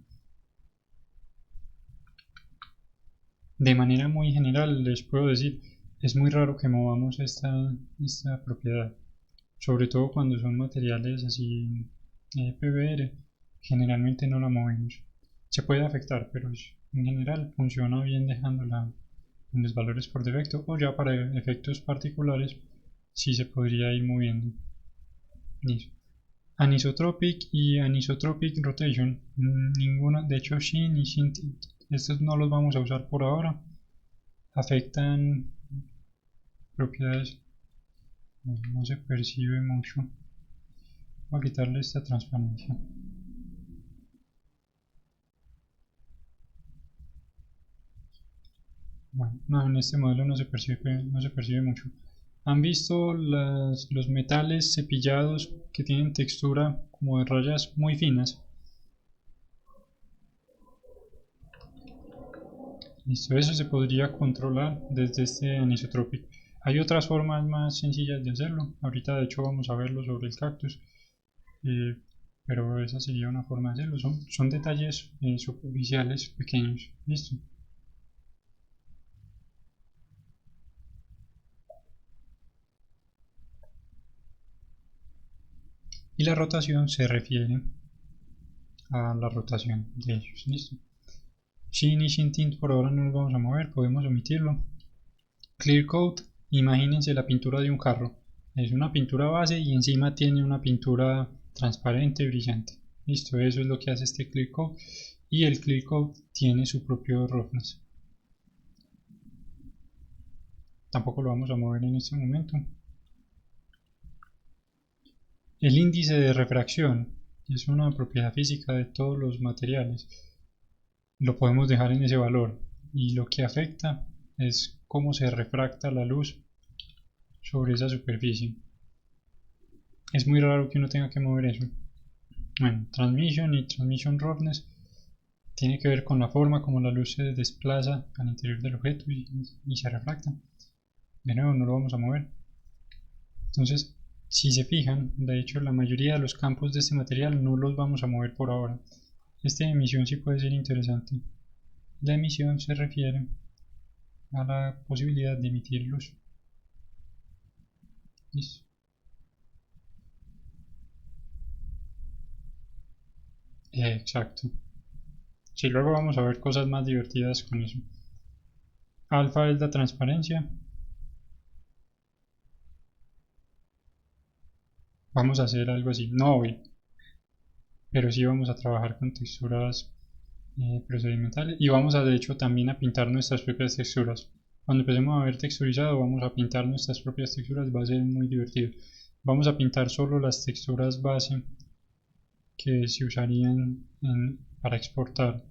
De manera muy general les puedo decir, es muy raro que movamos esta propiedad, sobre todo cuando son materiales así PBR, generalmente no la movemos. Se puede afectar, pero en general funciona bien dejándola en los valores por defecto, o ya para efectos particulares sí se podría ir moviendo. Listo. Anisotropic y anisotropic rotation, ninguna, de hecho Shin y Shin tilt, estos no los vamos a usar por ahora, afectan propiedades, no se percibe mucho. Voy a quitarle esta transparencia. Bueno, no, en este modelo no se percibe mucho. ¿Han visto los metales cepillados que tienen textura como de rayas muy finas? Listo, eso se podría controlar desde este anisotrópico. Hay otras formas más sencillas de hacerlo. Ahorita de hecho vamos a verlo sobre el cactus. eh, pero esa sería una forma de hacerlo. Son detalles superficiales pequeños. Listo. Y la rotación se refiere a la rotación de ellos. Listo. Sin y sin tint por ahora no nos vamos a mover, podemos omitirlo. Clear coat, imagínense la pintura de un carro. Es una pintura base y encima tiene una pintura transparente, brillante. Listo, eso es lo que hace este clear coat. Y el clear coat tiene su propio roughness. Tampoco lo vamos a mover en este momento. El índice de refracción es una propiedad física de todos los materiales. Lo podemos dejar en ese valor. Y lo que afecta es cómo se refracta la luz sobre esa superficie. Es muy raro que uno tenga que mover eso. Bueno, transmission y transmission roughness tiene que ver con la forma como la luz se desplaza al interior del objeto y se refracta. De nuevo, no lo vamos a mover. Entonces, si se fijan, de hecho la mayoría de los campos de este material no los vamos a mover por ahora. Esta emisión sí puede ser interesante. La emisión se refiere a la posibilidad de emitir luz. ¿Listo? Exacto. Sí, luego vamos a ver cosas más divertidas con eso. Alfa es la transparencia. Vamos a hacer algo así, no hoy, pero sí vamos a trabajar con texturas procedimentales y vamos a de hecho también a pintar nuestras propias texturas. Cuando empecemos a ver texturizado vamos a pintar nuestras propias texturas, va a ser muy divertido. Vamos a pintar solo las texturas base que se usarían para exportar,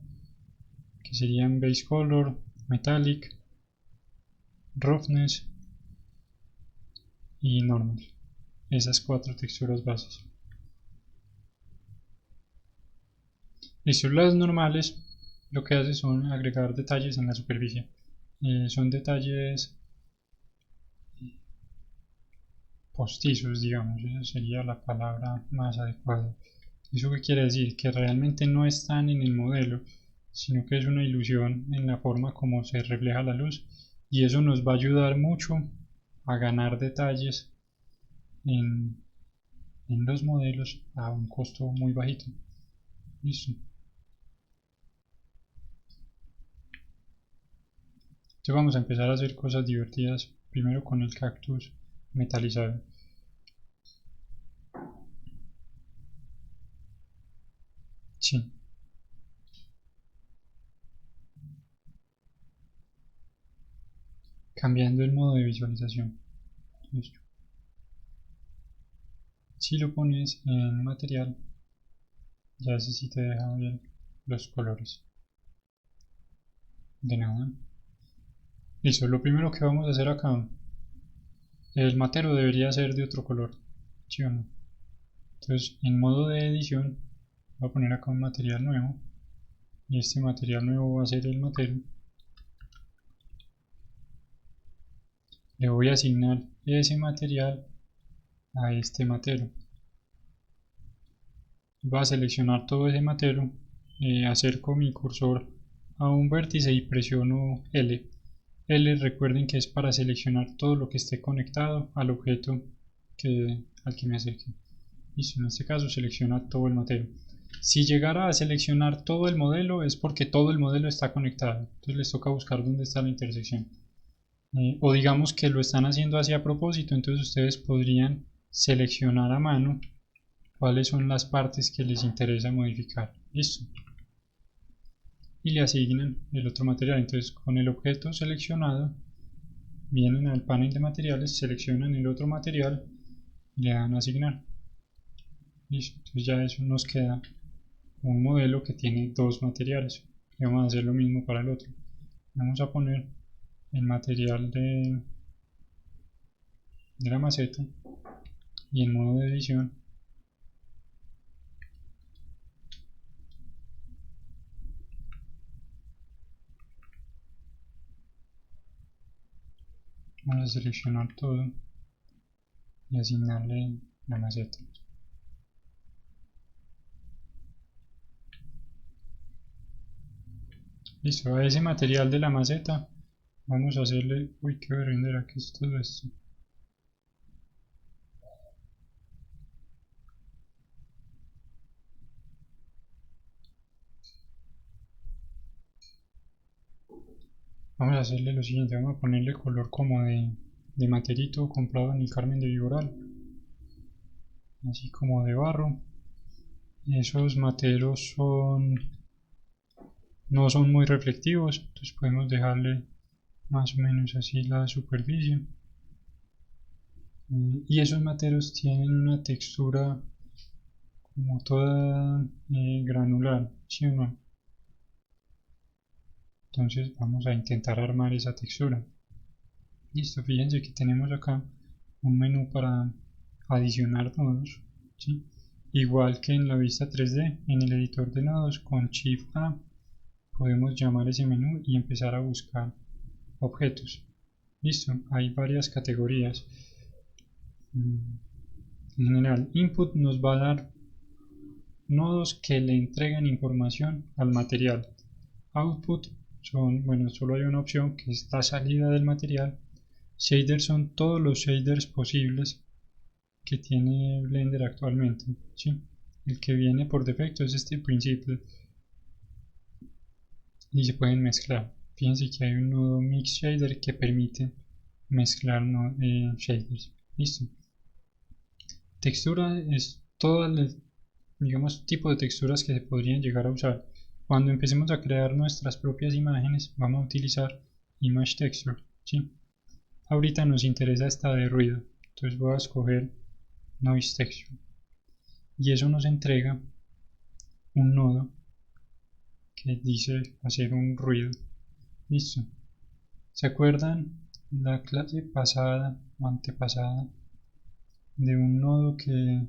que serían base color, metallic, roughness y normal. Esas 4 texturas bases. Listo, las normales lo que hace son agregar detalles en la superficie. Son detalles postizos, digamos, esa sería la palabra más adecuada. ¿Eso qué quiere decir? Que realmente no están en el modelo, sino que es una ilusión en la forma como se refleja la luz y eso nos va a ayudar mucho a ganar detalles en, en los modelos a un costo muy bajito. Listo. Entonces vamos a empezar a hacer cosas divertidas, primero con el cactus metalizado. Sí. Cambiando el modo de visualización. Listo. Si lo pones en material, ya ese sí te deja ver los colores. De nada. Listo, lo primero que vamos a hacer acá, el matero debería ser de otro color, ¿sí o no? Entonces, en modo de edición, voy a poner acá un material nuevo, y este material nuevo va a ser el matero. Le voy a asignar ese material a este matero. Voy a seleccionar todo ese matero, acerco mi cursor a un vértice y presiono L. L, recuerden que es para seleccionar todo lo que esté conectado al objeto al que me acerque. Listo, en este caso selecciona todo el matero. Si llegara a seleccionar todo el modelo es porque todo el modelo está conectado. Entonces les toca buscar dónde está la intersección. O digamos que lo están haciendo así a propósito, entonces ustedes podrían seleccionar a mano cuáles son las partes que les interesa modificar. Listo. Y le asignan el otro material. Entonces con el objeto seleccionado vienen al panel de materiales, seleccionan el otro material y le dan a asignar. Listo. Entonces ya eso nos queda un modelo que tiene dos materiales. Y vamos a hacer lo mismo para el otro. Vamos a poner el material de la maceta y en modo de edición Vamos a seleccionar todo y asignarle la maceta. Listo, a ese material de la maceta vamos a hacerle... Uy, qué berrindera, ¿qué es todo esto? Vamos a hacerle lo siguiente, vamos a ponerle color como de materito comprado en el Carmen de Viboral, así como de barro. Esos materos no son muy reflectivos, entonces podemos dejarle más o menos así la superficie. Y esos materos tienen una textura como toda granular, ¿sí o no? Entonces vamos a intentar armar esa textura. Listo, fíjense que tenemos acá un menú para adicionar nodos, ¿sí? Igual que en la vista 3D, en el editor de nodos con Shift A podemos llamar ese menú y empezar a buscar objetos. Listo, hay varias categorías. En general, input nos va a dar nodos que le entregan información al material. Output son, bueno, solo hay una opción que es la salida del material. Shaders son todos los shaders posibles que tiene Blender actualmente, ¿sí? El que viene por defecto es este Principle y se pueden mezclar. Fíjense que hay un nodo Mix Shader que permite mezclar shaders. Listo. Textura es todo el, digamos, tipo de texturas que se podrían llegar a usar. Cuando empecemos a crear nuestras propias imágenes, vamos a utilizar Image Texture, ¿sí? Ahorita nos interesa esta de ruido, entonces voy a escoger Noise Texture y eso nos entrega un nodo que dice hacer un ruido. Listo. ¿Se acuerdan la clase pasada o antepasada de un nodo que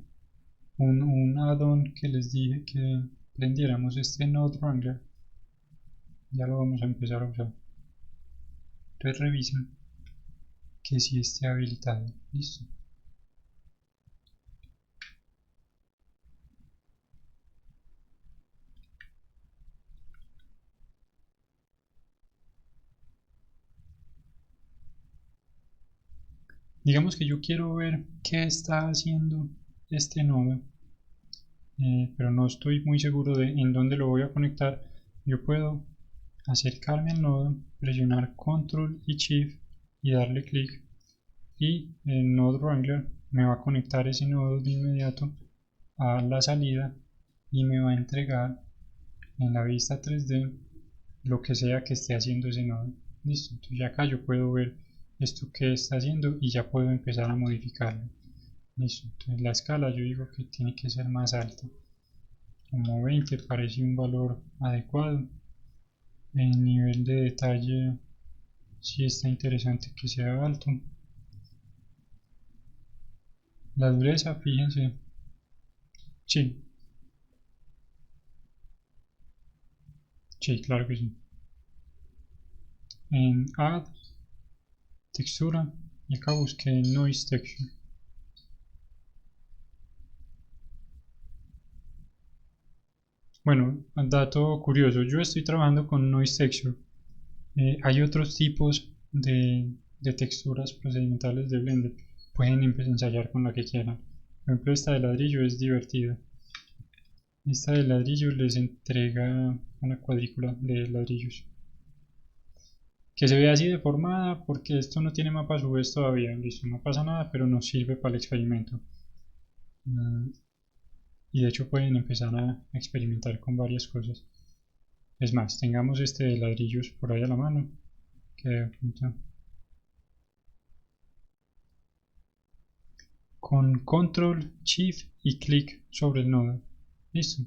un add-on que les dije que prendiéramos, este Node Wrangler? Ya lo vamos a empezar a usar. Entonces revisen que si esté habilitado. Listo. Digamos que yo quiero ver qué está haciendo este nodo, pero no estoy muy seguro de en dónde lo voy a conectar. Yo puedo acercarme al nodo, presionar Control y Shift y darle clic, y el Node Wrangler me va a conectar ese nodo de inmediato a la salida y me va a entregar en la vista 3D lo que sea que esté haciendo ese nodo. Listo, entonces ya acá yo puedo ver esto que está haciendo y ya puedo empezar a modificarlo. Listo, entonces la escala yo digo que tiene que ser más alta, como 20 parece un valor adecuado. El nivel de detalle sí está interesante que sea alto. La dureza, fíjense, sí, sí, claro que sí. En Add, Textura, y acá busqué Noise Texture. Bueno, dato curioso, yo estoy trabajando con Noise Texture. Hay otros tipos de texturas procedimentales de Blender. Pueden ensayar con la que quieran. Por ejemplo, esta de ladrillo es divertida. Esta de ladrillo les entrega una cuadrícula de ladrillos que se ve así deformada porque esto no tiene mapa a su vez todavía. Listo, no pasa nada, pero nos sirve para el experimento. Y de hecho pueden empezar a experimentar con varias cosas. Es más, tengamos este de ladrillos por ahí a la mano. Que con control, shift y clic sobre el nodo. Listo.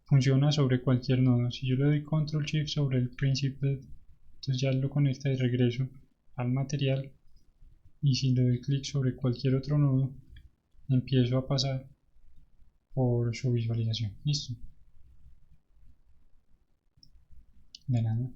Funciona sobre cualquier nodo. Si yo le doy control shift sobre el principal, entonces ya lo conecta de regreso al material. Y si le doy clic sobre cualquier otro nodo, empiezo a pasar por su visualización. Listo. De nada.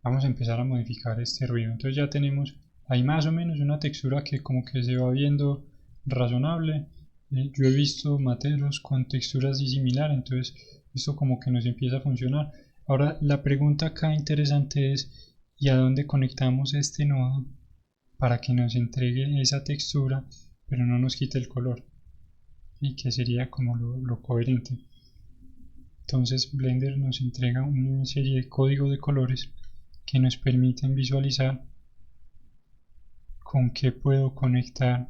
vamos a empezar a modificar este ruido. Entonces ya tenemos ahí más o menos una textura que como que se va viendo razonable. Yo he visto materos con texturas así similar, entonces esto como que nos empieza a funcionar. Ahora la pregunta acá interesante es, ¿y a dónde conectamos este nodo para que nos entregue esa textura pero no nos quite el color? Y que sería como lo coherente. Entonces Blender nos entrega una serie de códigos de colores que nos permiten visualizar con qué puedo conectar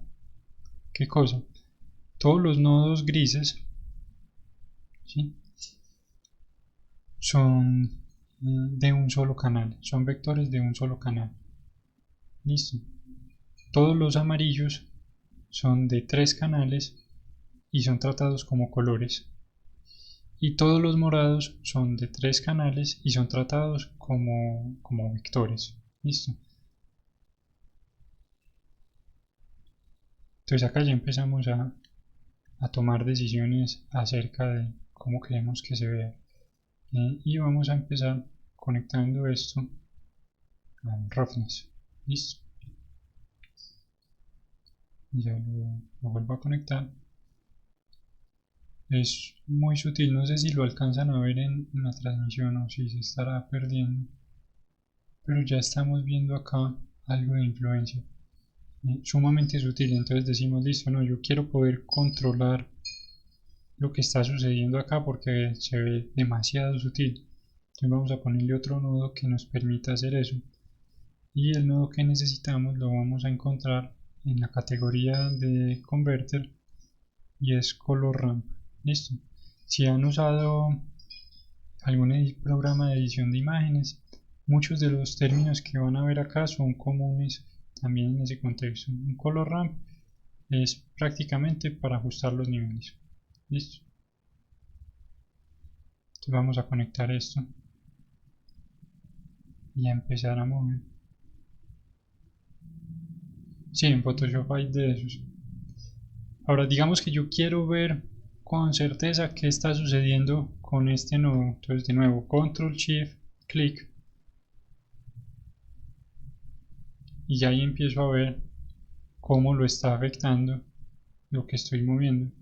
qué cosa. Todos los nodos grises, ¿sí?, son de un solo canal, son vectores de un solo canal. Listo. Todos los amarillos son de 3 canales y son tratados como colores. Y todos los morados son de 3 canales y son tratados como vectores. Listo. Entonces acá ya empezamos a tomar decisiones acerca de cómo queremos que se vea. Y vamos a empezar conectando esto al roughness. Listo. Ya lo vuelvo a conectar. Es muy sutil, no sé si lo alcanzan a ver en la transmisión o si se estará perdiendo, pero ya estamos viendo acá algo de influencia. Sumamente sutil, entonces decimos, listo, no, yo quiero poder controlar lo que está sucediendo acá porque se ve demasiado sutil. Entonces vamos a ponerle otro nodo que nos permita hacer eso, y el nodo que necesitamos lo vamos a encontrar en la categoría de converter y es color ramp. Listo. Si han usado algún programa de edición de imágenes, muchos de los términos que van a ver acá son comunes también en ese contexto. Un color ramp es prácticamente para ajustar los niveles. Listo. Entonces vamos a conectar esto y a empezar a mover. Sí, en Photoshop hay de esos. Ahora digamos que yo quiero ver con certeza qué está sucediendo con este nodo. Entonces de nuevo, Control Shift clic, y ya ahí empiezo a ver cómo lo está afectando lo que estoy moviendo.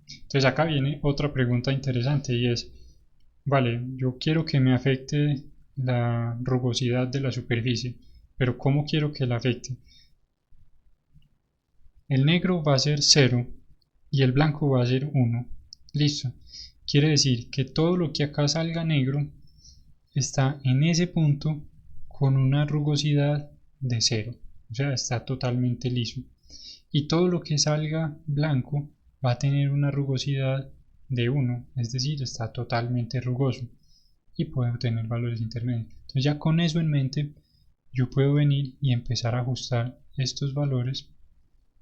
Entonces acá viene otra pregunta interesante y es, vale, yo quiero que me afecte la rugosidad de la superficie, pero ¿cómo quiero que la afecte? El negro va a ser 0 y el blanco va a ser 1. Listo. Quiere decir que todo lo que acá salga negro está en ese punto con una rugosidad de 0. O sea, está totalmente liso. Y todo lo que salga blanco va a tener una rugosidad de 1, es decir, está totalmente rugoso y puedo tener valores intermedios. Entonces ya con eso en mente, yo puedo venir y empezar a ajustar estos valores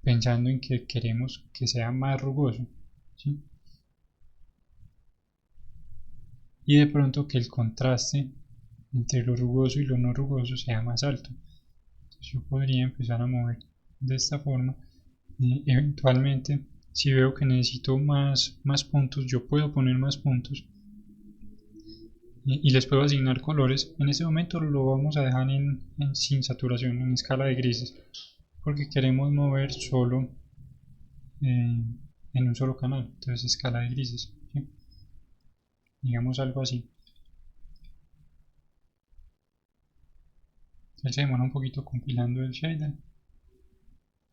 pensando en que queremos que sea más rugoso, ¿sí?, y de pronto que el contraste entre lo rugoso y lo no rugoso sea más alto. Entonces yo podría empezar a mover de esta forma. Eventualmente, si veo que necesito más puntos, yo puedo poner más puntos y les puedo asignar colores. En este momento lo vamos a dejar sin saturación, en escala de grises, porque queremos mover solo en un solo canal. Entonces escala de grises, ¿sí?, digamos algo así. Él se demora un poquito compilando el shader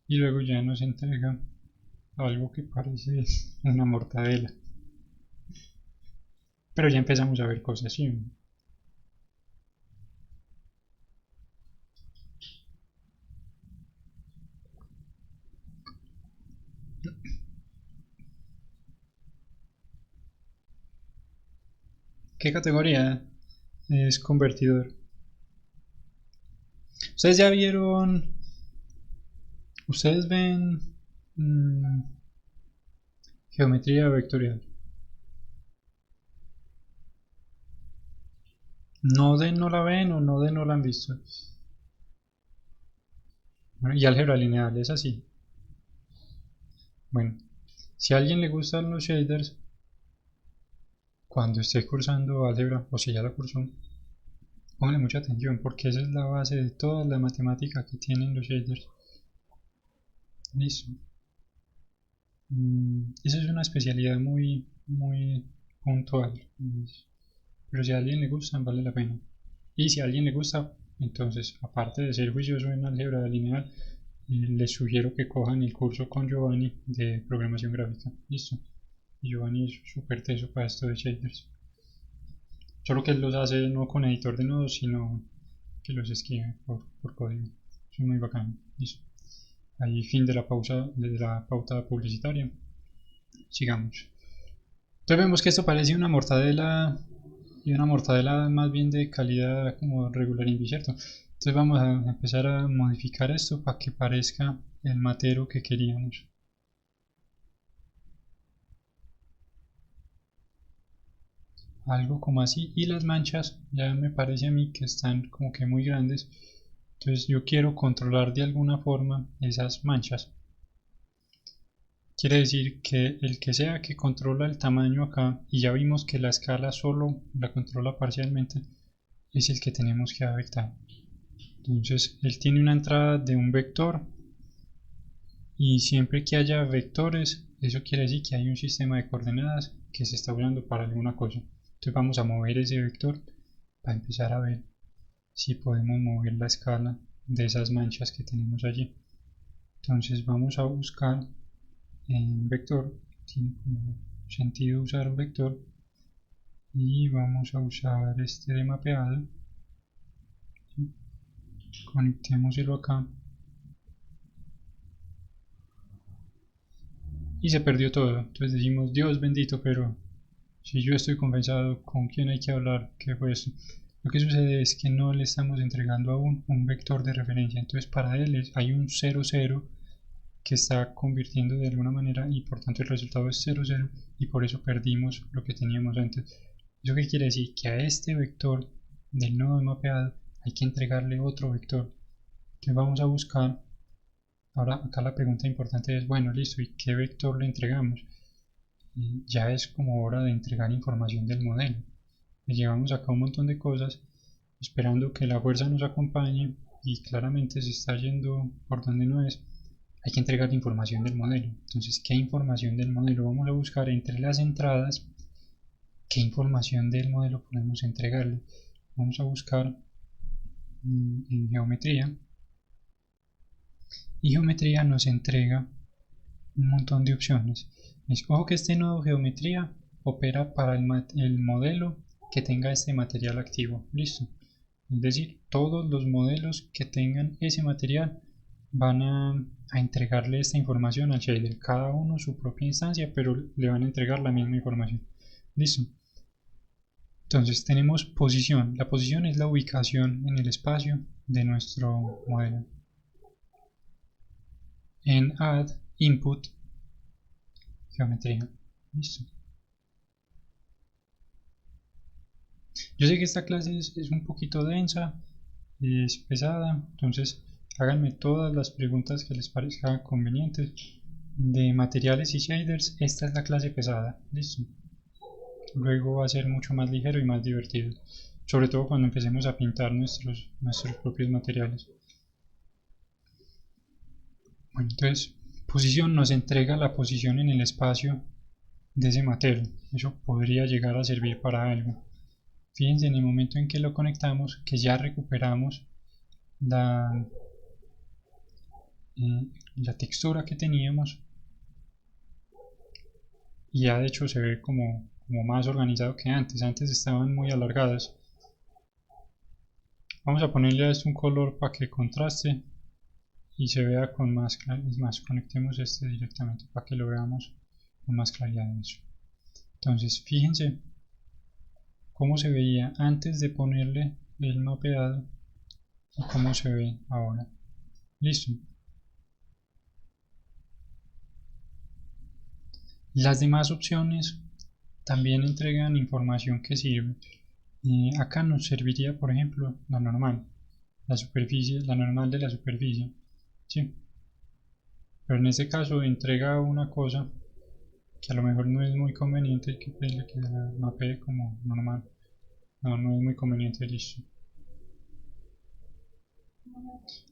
y luego ya nos entrega algo que parece una mortadela, pero ya empezamos a ver cosas, ¿sí? ¿Qué categoría es convertidor? Ustedes ya vieron, ustedes ven geometría vectorial. No de no la ven o no de no la han visto. Bueno, y álgebra lineal es así. Bueno, si a alguien le gustan los shaders, cuando esté cursando álgebra, o si ya la cursó, póngale mucha atención porque esa es la base de toda la matemática que tienen los shaders. Listo. Esa es una especialidad muy puntual, pero si a alguien le gusta, vale la pena. Y si a alguien le gusta, entonces, aparte de ser juicioso en álgebra lineal, les sugiero que cojan el curso con Giovanni de programación gráfica. Listo. Y Giovanni es súper teso para esto de shaders. Solo que él los hace no con editor de nodos, sino que los escribe por código. Es muy bacano. Listo. Ahí fin de la pauta publicitaria. Sigamos. Entonces vemos que esto parece una mortadela y una mortadela más bien de calidad como regular ¿cierto? Entonces vamos a empezar a modificar esto para que parezca el matero que queríamos. Algo como así, y las manchas ya me parece a mí que están como que muy grandes, entonces yo quiero controlar de alguna forma esas manchas. Quiere decir que el que sea que controla el tamaño acá, y ya vimos que la escala solo la controla parcialmente, es el que tenemos que afectar. Entonces él tiene una entrada de un vector, y siempre que haya vectores, eso quiere decir que hay un sistema de coordenadas que se está usando para alguna cosa. Entonces vamos a mover ese vector para empezar a ver si podemos mover la escala de esas manchas que tenemos allí. Entonces vamos a buscar en vector, tiene como sentido usar un vector, y vamos a usar este de mapeado. Conectémoslo acá y se perdió todo. Entonces decimos Dios bendito, pero si yo estoy compensado, ¿con quién hay que hablar? ¿Qué fue eso? Lo que sucede es que no le estamos entregando aún un vector de referencia, entonces para él hay un 0, 0 que está convirtiendo de alguna manera, y por tanto el resultado es 0, 0, y por eso perdimos lo que teníamos antes. ¿Eso qué quiere decir? Que a este vector del nodo mapeado hay que entregarle otro vector. Entonces vamos a buscar, ahora acá la pregunta importante es, bueno, listo, ¿y qué vector le entregamos? Y ya es como hora de entregar información del modelo. Le llevamos acá un montón de cosas esperando que la fuerza nos acompañe, y claramente se está yendo por donde no es. Hay que entregar información del modelo. Entonces, ¿qué información del modelo? Vamos a buscar entre las entradas qué información del modelo podemos entregarle. Vamos a buscar en geometría, y geometría nos entrega un montón de opciones. Ojo que este nodo geometría opera para el modelo que tenga este material activo. Listo. Es decir, todos los modelos que tengan ese material van a entregarle esta información al shader, cada uno su propia instancia, pero le van a entregar la misma información. Listo. Entonces tenemos posición. La posición es la ubicación en el espacio de nuestro modelo. En add input geometría. Listo. Yo sé que esta clase es un poquito densa, es pesada, entonces háganme todas las preguntas que les parezca convenientes. De materiales y shaders, esta es la clase pesada. Listo. Luego va a ser mucho más ligero y más divertido, sobre todo cuando empecemos a pintar nuestros propios materiales. Bueno, entonces, posición nos entrega la posición en el espacio de ese material. Eso podría llegar a servir para algo. Fíjense en el momento en que lo conectamos que ya recuperamos la, la textura que teníamos, y ya de hecho se ve como más organizado que antes. Antes estaban muy alargadas. Vamos a ponerle a esto un color para que contraste y se vea con más claridad. Es más, conectemos este directamente para que lo veamos con más claridad. Entonces fíjense cómo se veía antes de ponerle el mapeado y cómo se ve ahora. Listo. Las demás opciones también entregan información que sirve. Acá nos serviría, por ejemplo, la normal, la superficie, la normal de la superficie. ¿Sí? Pero en este caso entrega una cosa que a lo mejor no es muy conveniente que pedirle que la mapee como normal. No, no es muy conveniente, listo.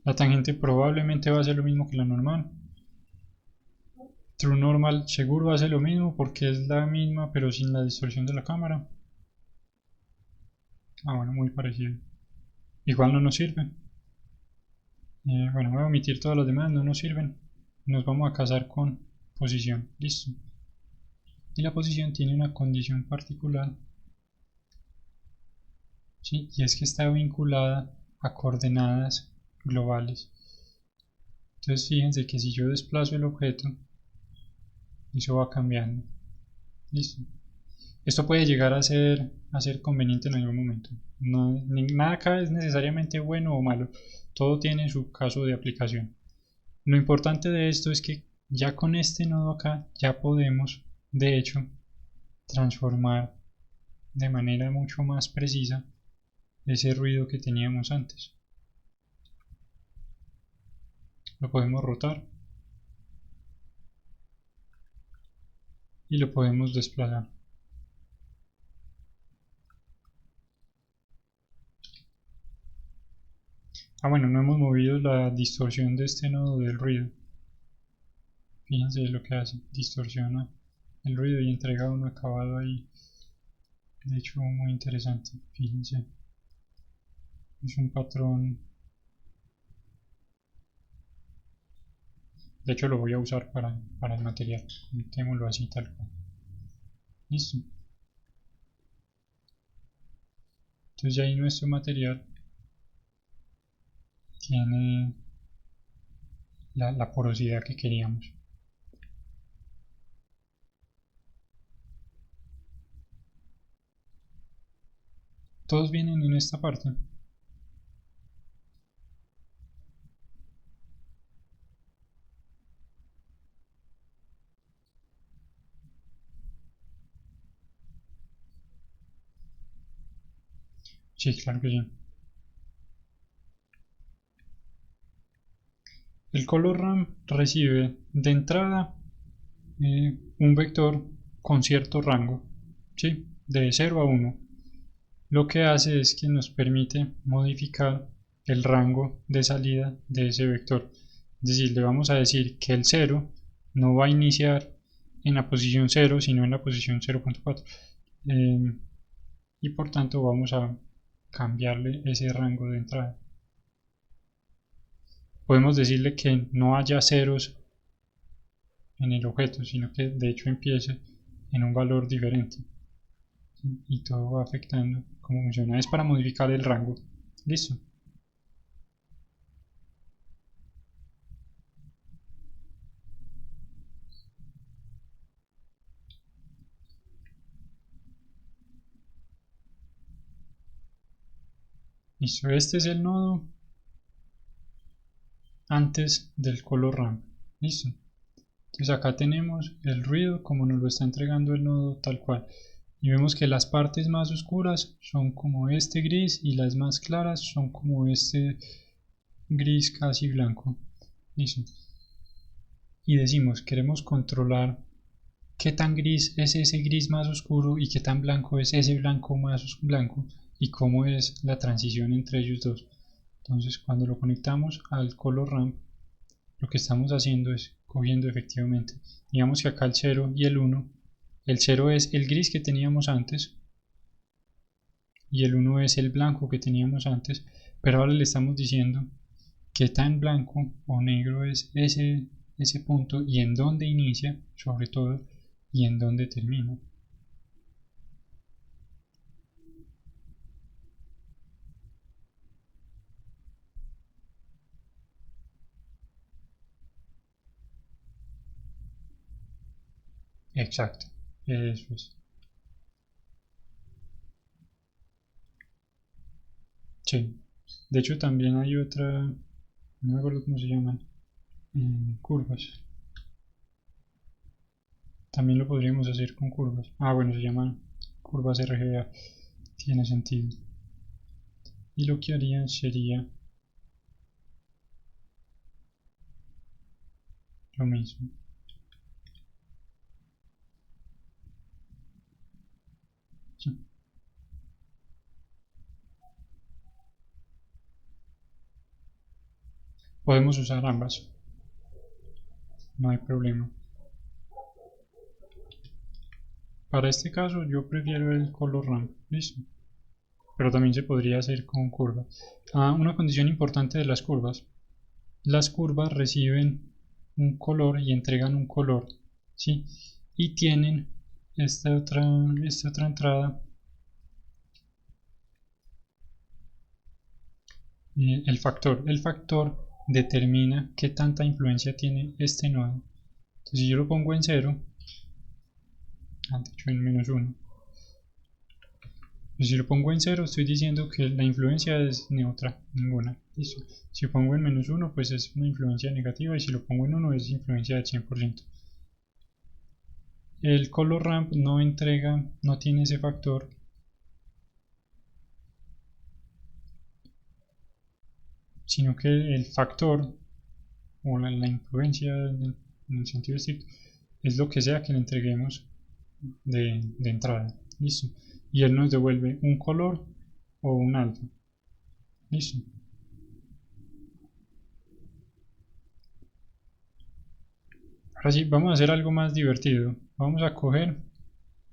La tangente probablemente va a ser lo mismo que la normal. True normal seguro hace lo mismo porque es la misma pero sin la distorsión de la cámara. Ah, bueno, muy parecido. Igual no nos sirve. Bueno, voy a omitir todas las demás, no nos sirven. Nos vamos a casar con posición. Listo. Y la posición tiene una condición particular. ¿Sí? Y es que está vinculada a coordenadas globales. Entonces fíjense que si yo desplazo el objeto, eso va cambiando. Listo. Esto puede llegar a ser conveniente en algún momento. No, nada acá es necesariamente bueno o malo. Todo tiene su caso de aplicación. Lo importante de esto es que ya con este nodo acá ya podemos, de hecho, transformar de manera mucho más precisa ese ruido que teníamos antes. Lo podemos rotar y lo podemos desplazar. Ah, bueno, no hemos movido la distorsión de este nodo del ruido. Fíjense lo que hace, distorsiona el ruido y entrega un acabado ahí, de hecho muy interesante. Fíjense, es un patrón, de hecho lo voy a usar para el material, metémoslo así tal cual. Listo. Entonces ya ahí nuestro material tiene la porosidad que queríamos. Todos vienen en esta parte. Sí, claro que sí. El color RAM recibe de entrada un vector con cierto rango, ¿sí? De 0 a 1. Lo que hace es que nos permite modificar el rango de salida de ese vector. Es decir, le vamos a decir que el 0 no va a iniciar en la posición 0, sino en la posición 0.4. Y por tanto vamos a cambiarle ese rango de entrada. Podemos decirle que no haya ceros en el objeto, sino que de hecho empiece en un valor diferente. Y todo va afectando cómo funciona. Es para modificar el rango. Listo. Listo. Este es el nodo antes del color RAM. Listo. Entonces acá tenemos el ruido como nos lo está entregando el nodo tal cual. Y vemos que las partes más oscuras son como este gris y las más claras son como este gris casi blanco. Listo. Y decimos, queremos controlar qué tan gris es ese gris más oscuro y qué tan blanco es ese blanco más blanco y cómo es la transición entre ellos dos. Entonces cuando lo conectamos al color ramp, lo que estamos haciendo es cogiendo efectivamente, digamos que acá el 0 y el 0 es el gris que teníamos antes y el 1 es el blanco que teníamos antes, pero ahora le estamos diciendo qué tan blanco o negro es ese punto y en dónde inicia, sobre todo, y en dónde termina. Exacto, eso es. Sí. De hecho también hay otra, no me acuerdo cómo se llaman, curvas. También lo podríamos hacer con curvas. Ah, bueno, se llaman curvas RGA. Tiene sentido. Y lo que harían sería lo mismo. podemos usar ambas, no hay problema. Para este caso yo prefiero el color ramp, listo, pero también se podría hacer con curva. Una condición importante de las curvas reciben un color y entregan un color, ¿sí? Y tienen esta otra entrada, el factor determina qué tanta influencia tiene este nodo. Entonces si yo lo pongo en 0, de hecho en -1, si lo pongo en 0 estoy diciendo que la influencia es neutra, ninguna. Listo. Si lo pongo en -1 pues es una influencia negativa, y si lo pongo en 1 es influencia del 100%. El color ramp no tiene ese factor, sino que el factor o la influencia en el sentido estricto es lo que sea que le entreguemos de entrada. Listo. Y él nos devuelve un color o un alfa. Listo. Ahora sí, vamos a hacer algo más divertido. Vamos a coger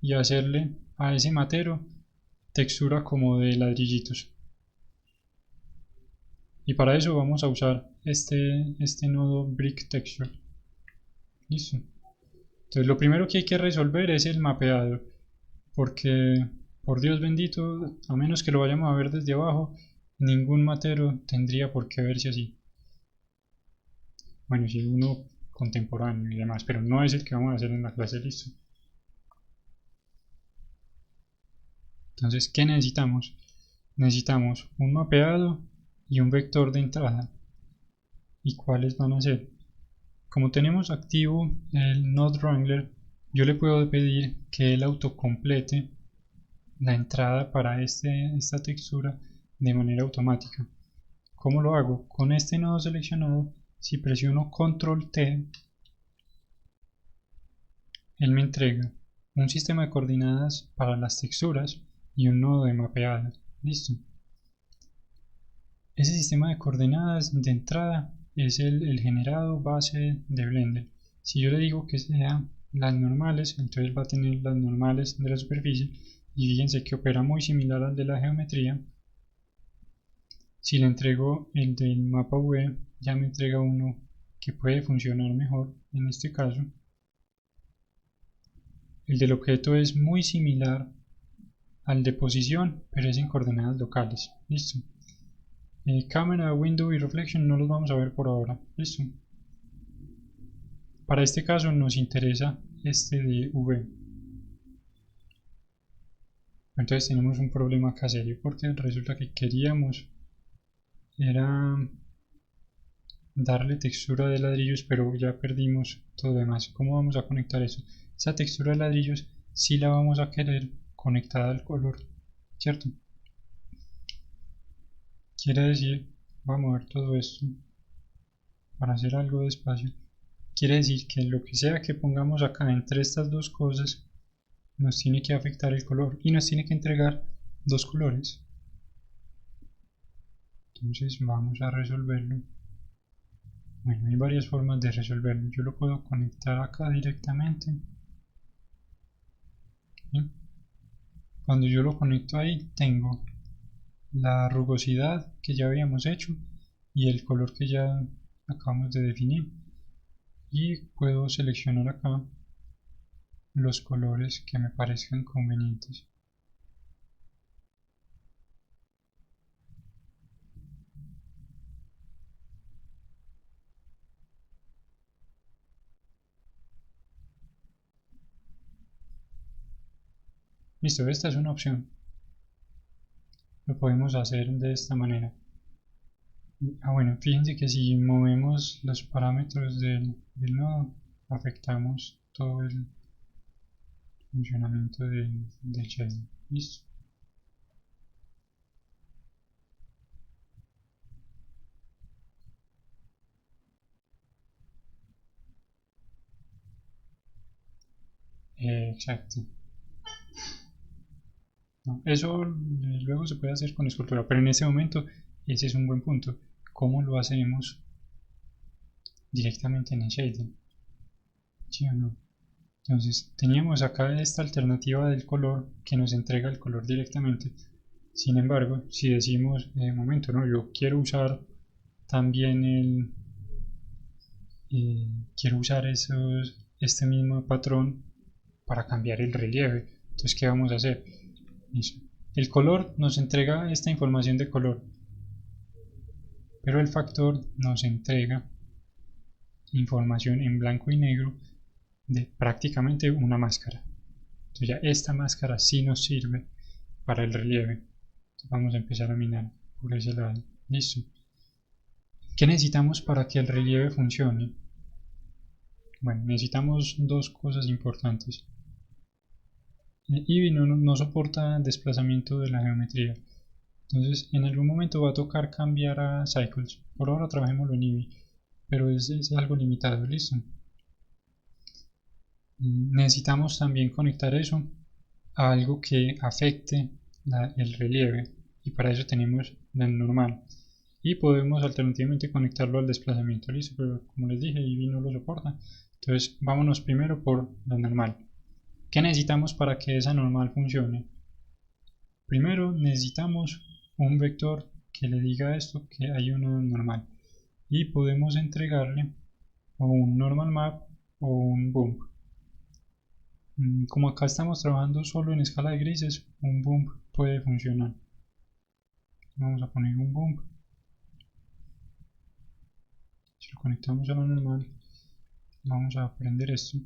y hacerle a ese matero textura como de ladrillitos. Y para eso vamos a usar este nodo Brick Texture. Listo. Entonces lo primero que hay que resolver es el mapeado, porque por Dios bendito, a menos que lo vayamos a ver desde abajo, ningún matero tendría por qué verse así. Bueno, si uno contemporáneo y demás, pero no es el que vamos a hacer en la clase, listo. Entonces, ¿qué necesitamos? Necesitamos un mapeado y un vector de entrada. ¿Y cuáles van a ser? Como tenemos activo el Node Wrangler, yo le puedo pedir que él autocomplete la entrada para esta textura de manera automática. ¿Cómo lo hago? Con este nodo seleccionado, si presiono Control T, él me entrega un sistema de coordenadas para las texturas y un nodo de mapeado. Listo. Ese sistema de coordenadas de entrada es el generado base de Blender. Si yo le digo que sea las normales, entonces va a tener las normales de la superficie, y fíjense que opera muy similar al de la geometría. Si le entrego el del mapa V, ya me entrega uno que puede funcionar mejor en este caso. El del objeto es muy similar al de posición, pero es en coordenadas locales. Listo. Cámara, window y reflection no los vamos a ver por ahora. Listo. Para este caso nos interesa este de V. Entonces tenemos un problema acá serio, porque resulta que queríamos era darle textura de ladrillos, pero ya perdimos todo lo demás. ¿Cómo vamos a conectar eso? Esa textura de ladrillos sí la vamos a querer conectada al color, ¿cierto? Quiere decir, voy a mover todo esto para hacer algo de espacio. Quiere decir que lo que sea que pongamos acá entre estas dos cosas nos tiene que afectar el color y nos tiene que entregar dos colores. Entonces vamos a resolverlo. Bueno, hay varias formas de resolverlo. Yo lo puedo conectar acá directamente. ¿Sí? Cuando yo lo conecto ahí, tengo la rugosidad que ya habíamos hecho y el color que ya acabamos de definir. Y puedo seleccionar acá los colores que me parezcan convenientes. Listo, esta es una opción. Lo podemos hacer de esta manera. Bueno, fíjense que si movemos los parámetros del nodo, afectamos todo el funcionamiento del shading. Listo. Exacto. No, eso luego se puede hacer con escultura, pero en ese momento ese es un buen punto. ¿Cómo lo hacemos directamente en el shader, ¿sí o no? Entonces teníamos acá esta alternativa del color que nos entrega el color directamente. Sin embargo, si decimos, momento, no, yo quiero usar también quiero usar este mismo patrón para cambiar el relieve. Entonces, ¿qué vamos a hacer? Eso. El color nos entrega esta información de color, pero el factor nos entrega información en blanco y negro de prácticamente una máscara. Entonces ya esta máscara sí nos sirve para el relieve. Entonces vamos a empezar a minar por ese lado. Listo. ¿Qué necesitamos para que el relieve funcione? Bueno, necesitamos dos cosas importantes. Eevee no soporta desplazamiento de la geometría. Entonces en algún momento va a tocar cambiar a Cycles. Por ahora trabajémoslo en Eevee, pero es algo limitado, listo. Necesitamos también conectar eso a algo que afecte el relieve, y para eso tenemos el normal. Y podemos alternativamente conectarlo al desplazamiento, listo, pero como les dije, Eevee no lo soporta. Entonces vámonos primero por la normal. ¿Qué necesitamos para que esa normal funcione? Primero necesitamos un vector que le diga a esto que hay una normal, y podemos entregarle o un normal map o un bump. Como acá estamos trabajando solo en escala de grises, un bump puede funcionar. Vamos a poner un bump. Si lo conectamos a la normal, vamos a prender esto.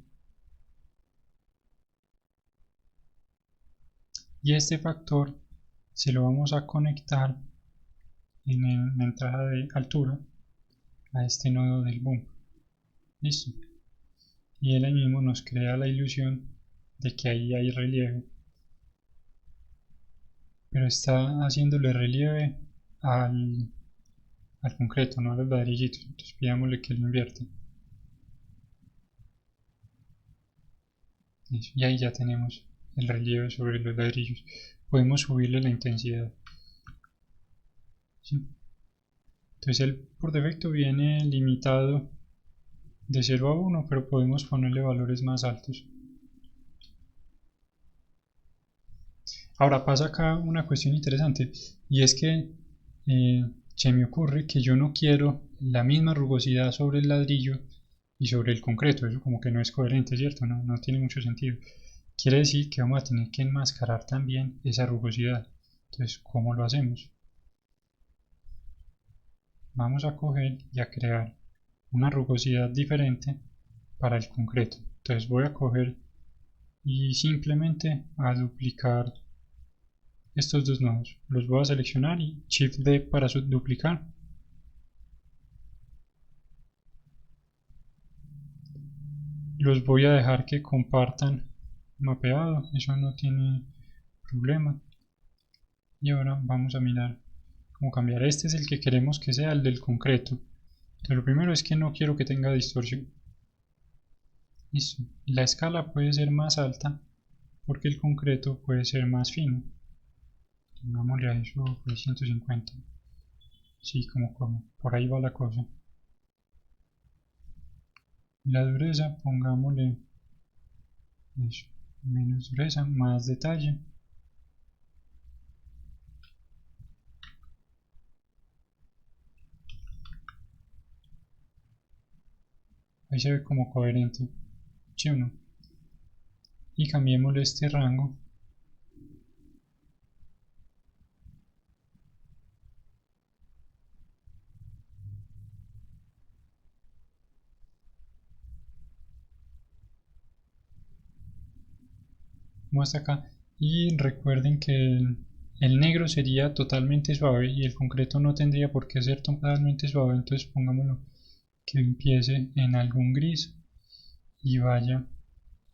Y este factor se lo vamos a conectar en la entrada de altura a este nodo del bump. Listo. Y él ahí mismo nos crea la ilusión de que ahí hay relieve, pero está haciéndole relieve al concreto, no a los ladrillitos. Entonces pidámosle que lo invierta. Y ahí ya tenemos el relieve sobre los ladrillos. Podemos subirle la intensidad. ¿Sí? Entonces él por defecto viene limitado de 0 a 1, pero podemos ponerle valores más altos. Ahora pasa acá una cuestión interesante, y es que se me ocurre que yo no quiero la misma rugosidad sobre el ladrillo y sobre el concreto. Eso como que no es coherente, ¿cierto? No tiene mucho sentido. Quiere decir que vamos a tener que enmascarar también esa rugosidad. Entonces, ¿cómo lo hacemos? Vamos a coger y a crear una rugosidad diferente para el concreto. Entonces voy a coger y simplemente a duplicar estos dos nodos. Los voy a seleccionar y Shift D para duplicar. Los voy a dejar que compartan mapeado, eso no tiene problema. Y ahora vamos a mirar cómo cambiar. Este es el que queremos que sea el del concreto. Entonces lo primero es que no quiero que tenga distorsión. Listo. La escala puede ser más alta porque el concreto puede ser más fino. Pongámosle a eso por 150. Sí, como por ahí va la cosa. La dureza, pongámosle eso, menos dureza, más detalle. Ahí se ve como coherente, ¿sí o no? Y cambiémosle este rango como hasta acá. Y recuerden que el negro sería totalmente suave y el concreto no tendría por qué ser totalmente suave. Entonces pongámoslo que empiece en algún gris y vaya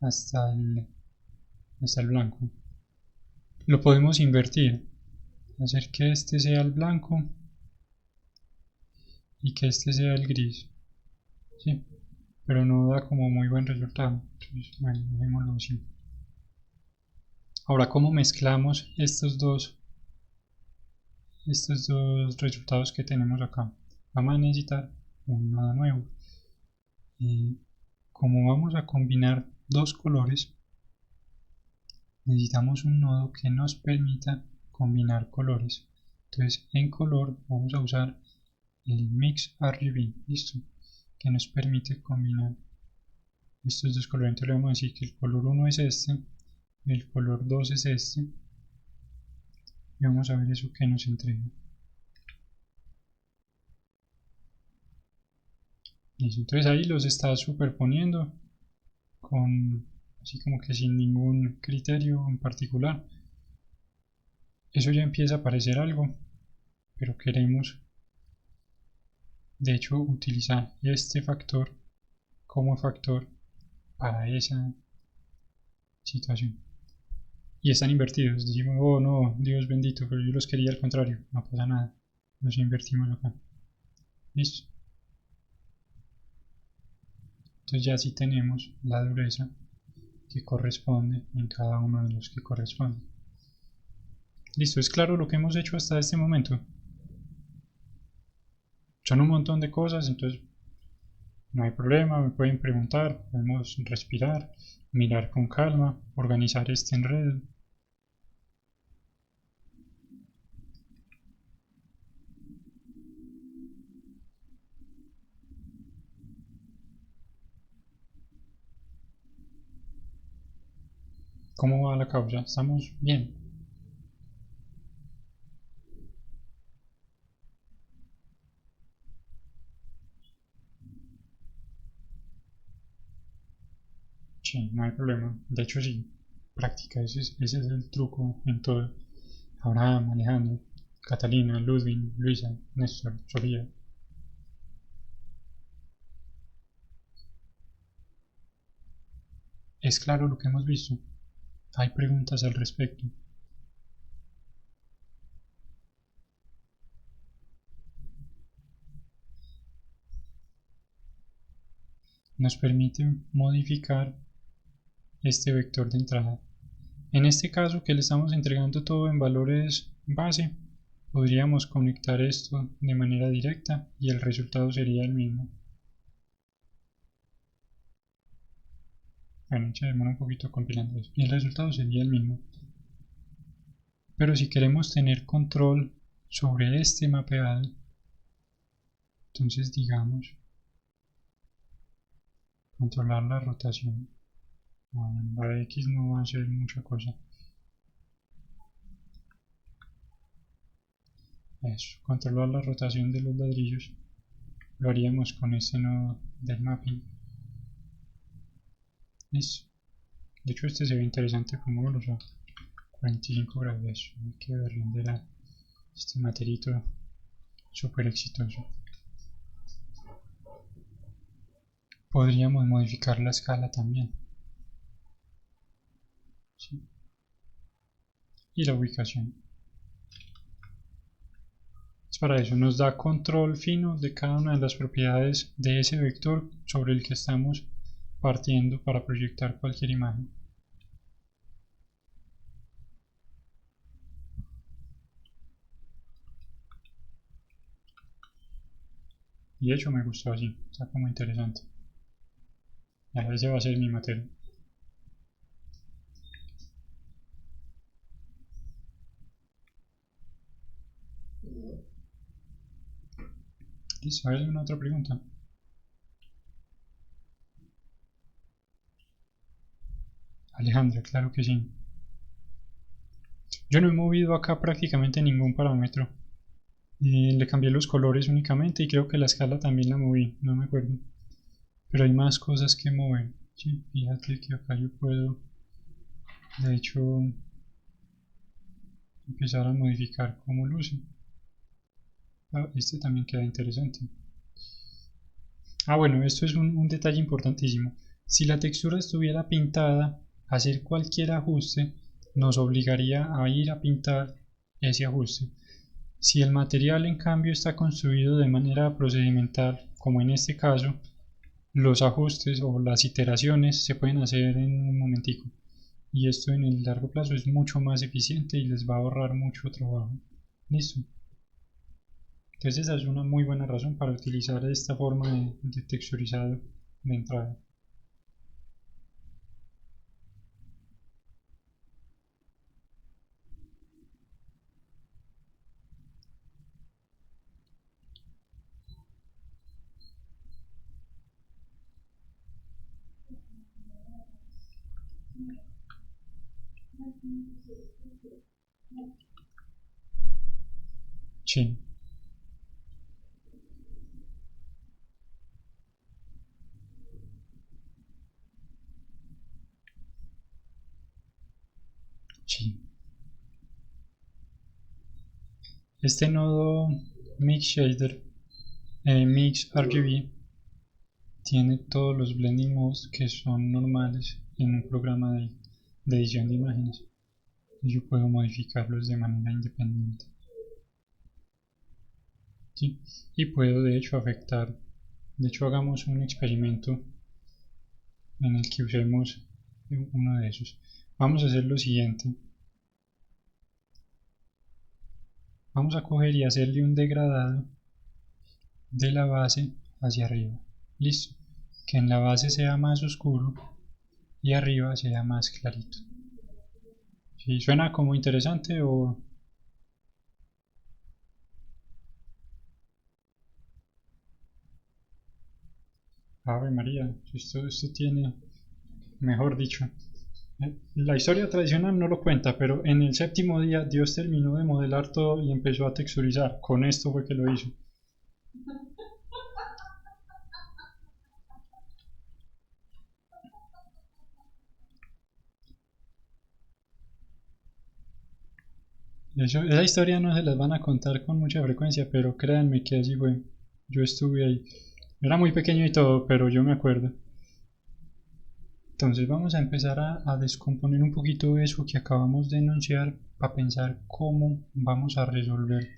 hasta el blanco. Lo podemos invertir, hacer que este sea el blanco y que este sea el gris, ¿sí? Pero no da como muy buen resultado. Entonces, bueno, dejémoslo así. Ahora, ¿cómo mezclamos estos dos resultados que tenemos acá? Vamos a necesitar un nodo nuevo. Como vamos a combinar dos colores, necesitamos un nodo que nos permita combinar colores. Entonces en color vamos a usar el Mix RGB, listo, que nos permite combinar estos dos colores. Entonces le vamos a decir que el color 1 es este, el color 2 es este, y vamos a ver eso que nos entrega. Listo, entonces ahí los está superponiendo así como que sin ningún criterio en particular. Eso ya empieza a parecer algo, pero queremos de hecho utilizar este factor como factor para esa situación. Y están invertidos, decimos, oh no, Dios bendito, pero yo los quería al contrario, no pasa nada, los invertimos acá. Listo. Entonces ya sí tenemos la dureza que corresponde en cada uno de los que corresponde. Listo, es claro lo que hemos hecho hasta este momento. Son un montón de cosas, entonces no hay problema, me pueden preguntar, podemos respirar, mirar con calma, organizar este enredo. ¿Cómo va la causa? ¿Estamos bien? Sí, no hay problema. De hecho, sí, práctica, ese es el truco en todo. Abraham, Alejandro, Catalina, Ludwig, Luisa, Néstor, Sofía. Es claro lo que hemos visto. Hay preguntas al respecto. Nos permite modificar este vector de entrada. En este caso que le estamos entregando todo en valores base, podríamos conectar esto de manera directa y el resultado sería el mismo. Bueno, se demora un poquito compilando eso. Y el resultado sería el mismo. Pero si queremos tener control sobre este mapeado, entonces digamos controlar la rotación. La de X no va a hacer mucha cosa. Eso, controlar la rotación de los ladrillos. Lo haríamos con este nodo del mapping. Listo. De hecho este se ve interesante como lo usa. 45 grados. Hay que render este materito súper exitoso. Podríamos modificar la escala también. ¿Sí? Y la ubicación. Es para eso, nos da control fino de cada una de las propiedades de ese vector sobre el que estamos partiendo para proyectar cualquier imagen. Y de hecho me gustó así, está como interesante. Ese va a ser mi material. ¿Listo? ¿Hay alguna otra pregunta? Alejandra, claro que sí. Yo no he movido acá prácticamente ningún parámetro. Le cambié los colores únicamente y creo que la escala también la moví, no me acuerdo. Pero hay más cosas que mover. Sí, fíjate que acá yo puedo, de hecho, empezar a modificar cómo luce. Este también queda interesante. Bueno, esto es un detalle importantísimo. Si la textura estuviera pintada, hacer cualquier ajuste nos obligaría a ir a pintar ese ajuste. Si el material en cambio está construido de manera procedimental, como en este caso, los ajustes o las iteraciones se pueden hacer en un momentico. Y esto en el largo plazo es mucho más eficiente y les va a ahorrar mucho trabajo. Listo. Entonces esa es una muy buena razón para utilizar esta forma de texturizado de entrada. Sí, sí. Este nodo Mix Shader, Mix RGB, tiene todos los blending modes que son normales en un programa de edición de imágenes. Yo puedo modificarlos de manera independiente. ¿Sí? Y puedo de hecho afectar. De hecho, hagamos un experimento en el que usemos uno de esos. Vamos a hacer lo siguiente. Vamos a coger y hacerle un degradado de la base hacia arriba. Listo. Que en la base sea más oscuro y arriba sea más clarito. ¿Sí? ¿Suena como interesante o...? Ave María, esto tiene, mejor dicho. La historia tradicional no lo cuenta, pero en el séptimo día Dios terminó de modelar todo y empezó a texturizar. Con esto fue que lo hizo. Esa historia no se las van a contar con mucha frecuencia, pero créanme que así fue. Yo estuve ahí. Era muy pequeño y todo, pero yo me acuerdo. Entonces vamos a empezar a descomponer un poquito eso que acabamos de enunciar para pensar cómo vamos a resolver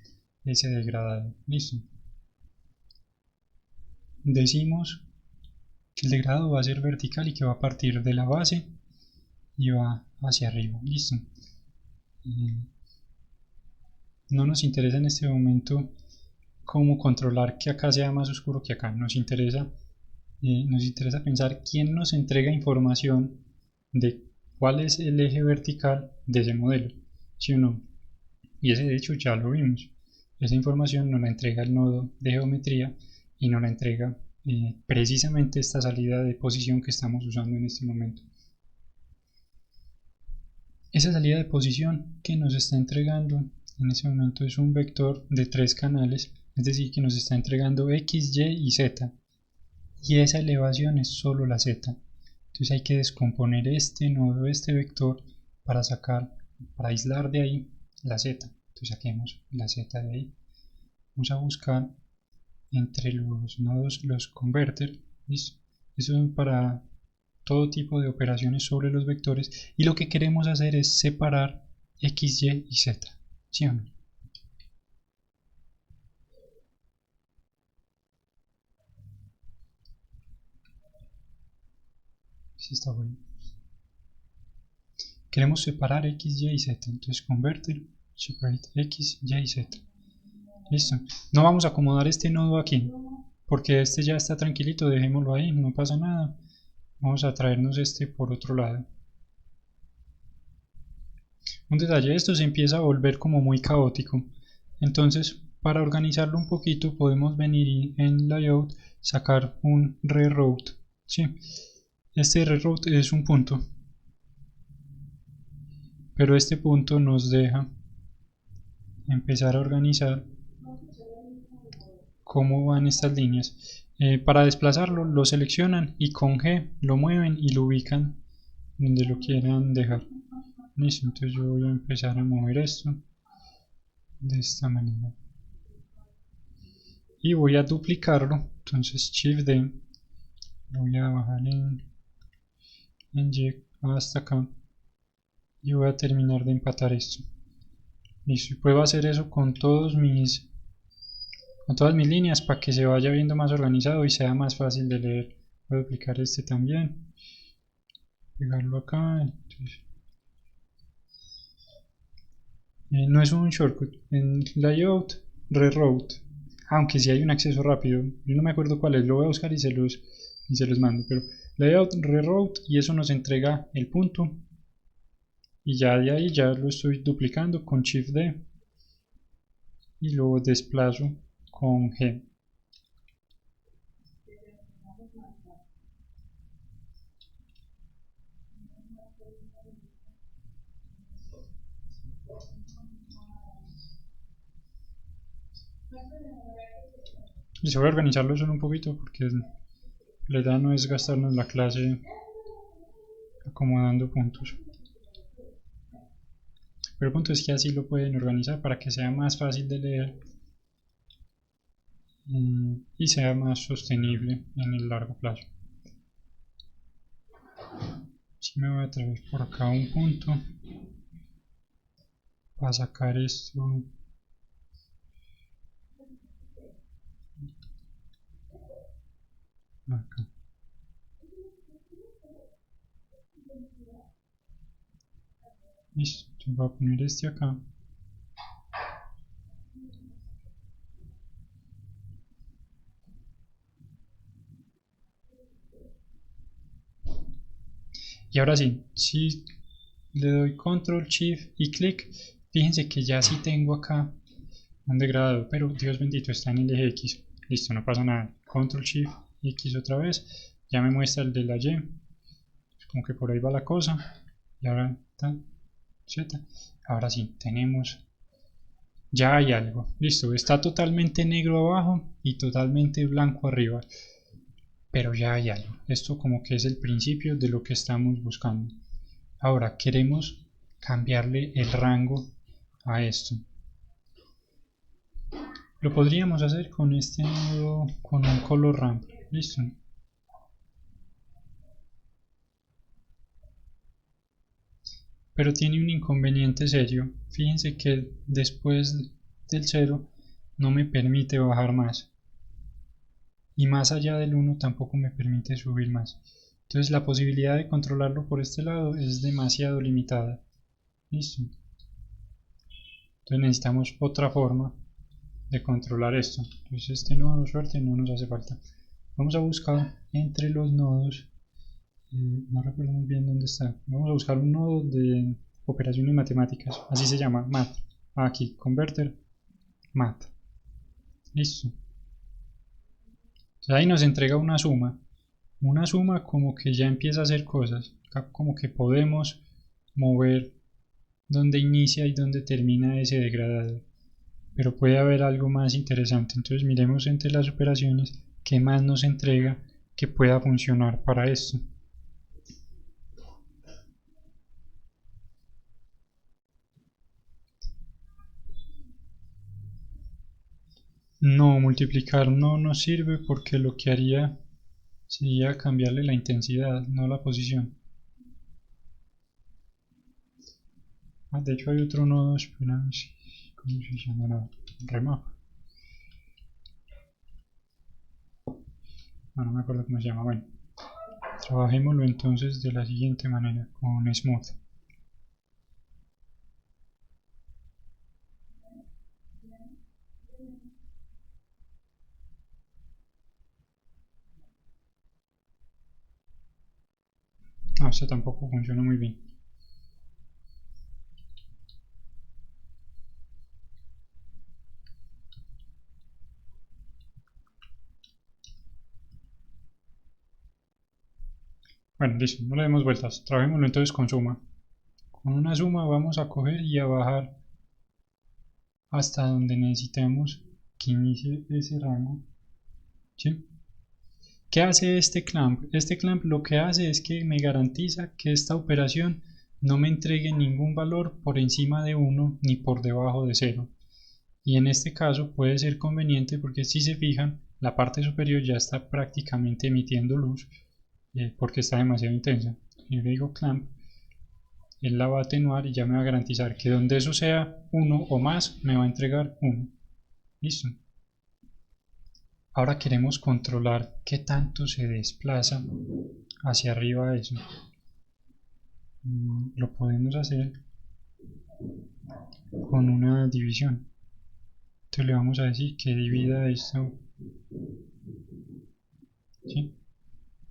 ese degradado. Listo. Decimos que el degradado va a ser vertical y que va a partir de la base y va hacia arriba. Listo. No nos interesa en este momento cómo controlar que acá sea más oscuro que acá. Nos interesa pensar quién nos entrega información de cuál es el eje vertical de ese modelo, ¿sí o no? Y ese de hecho ya lo vimos. Esa información nos la entrega el nodo de geometría y nos la entrega precisamente esta salida de posición que estamos usando en este momento. Esa salida de posición que nos está entregando en este momento es un vector de 3 canales, es decir, que nos está entregando X, Y y Z. Y esa elevación es solo la Z. Entonces hay que descomponer este nodo, este vector, para aislar de ahí la Z. Entonces saquemos la Z de ahí. Vamos a buscar entre los nodos los converter. ¿Listo? Eso es para todo tipo de operaciones sobre los vectores. Y lo que queremos hacer es separar X, Y y Z. ¿Sí o no? Sí, está bueno. Queremos separar X, Y y Z. Entonces converter, separate X, Y y Z. Listo. No vamos a acomodar este nodo aquí, porque este ya está tranquilito, dejémoslo ahí, no pasa nada. Vamos a traernos este por otro lado. Un detalle, esto se empieza a volver como muy caótico. Entonces, para organizarlo un poquito, podemos venir y en Layout sacar un reroute. ¿Sí? Este reroute es un punto, pero este punto nos deja empezar a organizar cómo van estas líneas. Para desplazarlo lo seleccionan y con G lo mueven y lo ubican donde lo quieran dejar. Listo, entonces yo voy a empezar a mover esto de esta manera y voy a duplicarlo. Entonces Shift D, voy a bajar en Y hasta acá y voy a terminar de empatar esto. Listo, y puedo hacer eso con todas mis líneas para que se vaya viendo más organizado y sea más fácil de leer. Voy a duplicar este también, pegarlo acá. Entonces, no es un shortcut, en layout, reroute, aunque si hay un acceso rápido, yo no me acuerdo cuál es, lo voy a buscar y y se los mando, pero layout reroute y eso nos entrega el punto y ya de ahí ya lo estoy duplicando con Shift D y lo desplazo con G. Y se voy a organizarlo solo un poquito porque la idea no es gastarnos la clase acomodando puntos. Pero el punto es que así lo pueden organizar para que sea más fácil de leer y sea más sostenible en el largo plazo. Si me voy a traer por acá un punto para sacar esto. Acá. Listo, voy a poner este acá. Y ahora sí, si le doy control, shift y clic, fíjense que ya sí tengo acá un degradado, pero Dios bendito está en el eje X. Listo, no pasa nada. Control shift X otra vez, ya me muestra el de la Y. Como que por ahí va la cosa. Y ahora está Z. Ahora sí, tenemos. Ya hay algo. Listo, está totalmente negro abajo y totalmente blanco arriba. Pero ya hay algo. Esto como que es el principio de lo que estamos buscando. Ahora queremos cambiarle el rango a esto. Lo podríamos hacer con este nodo, con un color ramp. Listo. Pero tiene un inconveniente serio. Fíjense que después del 0 no me permite bajar más. Y más allá del 1 tampoco me permite subir más. Entonces la posibilidad de controlarlo por este lado es demasiado limitada. Listo. Entonces necesitamos otra forma de controlar esto. Entonces este nodo, suerte, no nos hace falta. Vamos a buscar entre los nodos, no recuerdo muy bien dónde está. Vamos a buscar un nodo de operaciones matemáticas, así se llama, math. Aquí, converter, math. Listo. Entonces ahí nos entrega una suma. Una suma como que ya empieza a hacer cosas. Acá como que podemos mover donde inicia y donde termina ese degradado. Pero puede haber algo más interesante. Entonces miremos entre las operaciones qué más nos entrega que pueda funcionar para esto. No, multiplicar no nos sirve porque lo que haría sería cambiarle la intensidad, no la posición. De hecho hay otro nodo, espera, ¿cómo se llama? No, remap. No me acuerdo cómo se llama. Bueno, trabajémoslo entonces de la siguiente manera, con smooth. No, este tampoco funciona muy bien. Bueno, listo, no le demos vueltas. Trabajémoslo entonces con suma. Con una suma vamos a coger y a bajar hasta donde necesitemos que inicie ese rango. ¿Sí? ¿Qué hace este clamp? Este clamp lo que hace es que me garantiza que esta operación no me entregue ningún valor por encima de 1 ni por debajo de 0. Y en este caso puede ser conveniente porque si se fijan, la parte superior ya está prácticamente emitiendo luz porque está demasiado intensa. Si yo le digo clamp, él la va a atenuar y ya me va a garantizar que donde eso sea 1 o más, me va a entregar 1. Listo. Ahora queremos controlar qué tanto se desplaza hacia arriba eso. Lo podemos hacer con una división. Entonces le vamos a decir que divida esto. ¿Sí?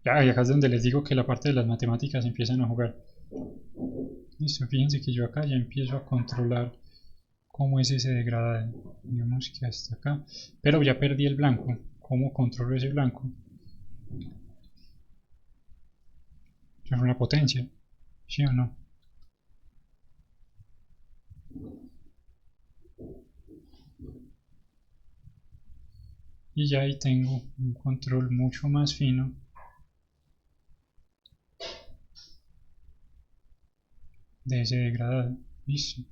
Ya, y acá es donde les digo que la parte de las matemáticas empiezan a jugar. Listo, fíjense que yo acá ya empiezo a controlar cómo es ese degradado. Digamos que hasta acá. Pero ya perdí el blanco. ¿Cómo controlo ese blanco? Es una potencia. ¿Sí o no? Y ya ahí tengo un control mucho más fino de ese degradado. Listo.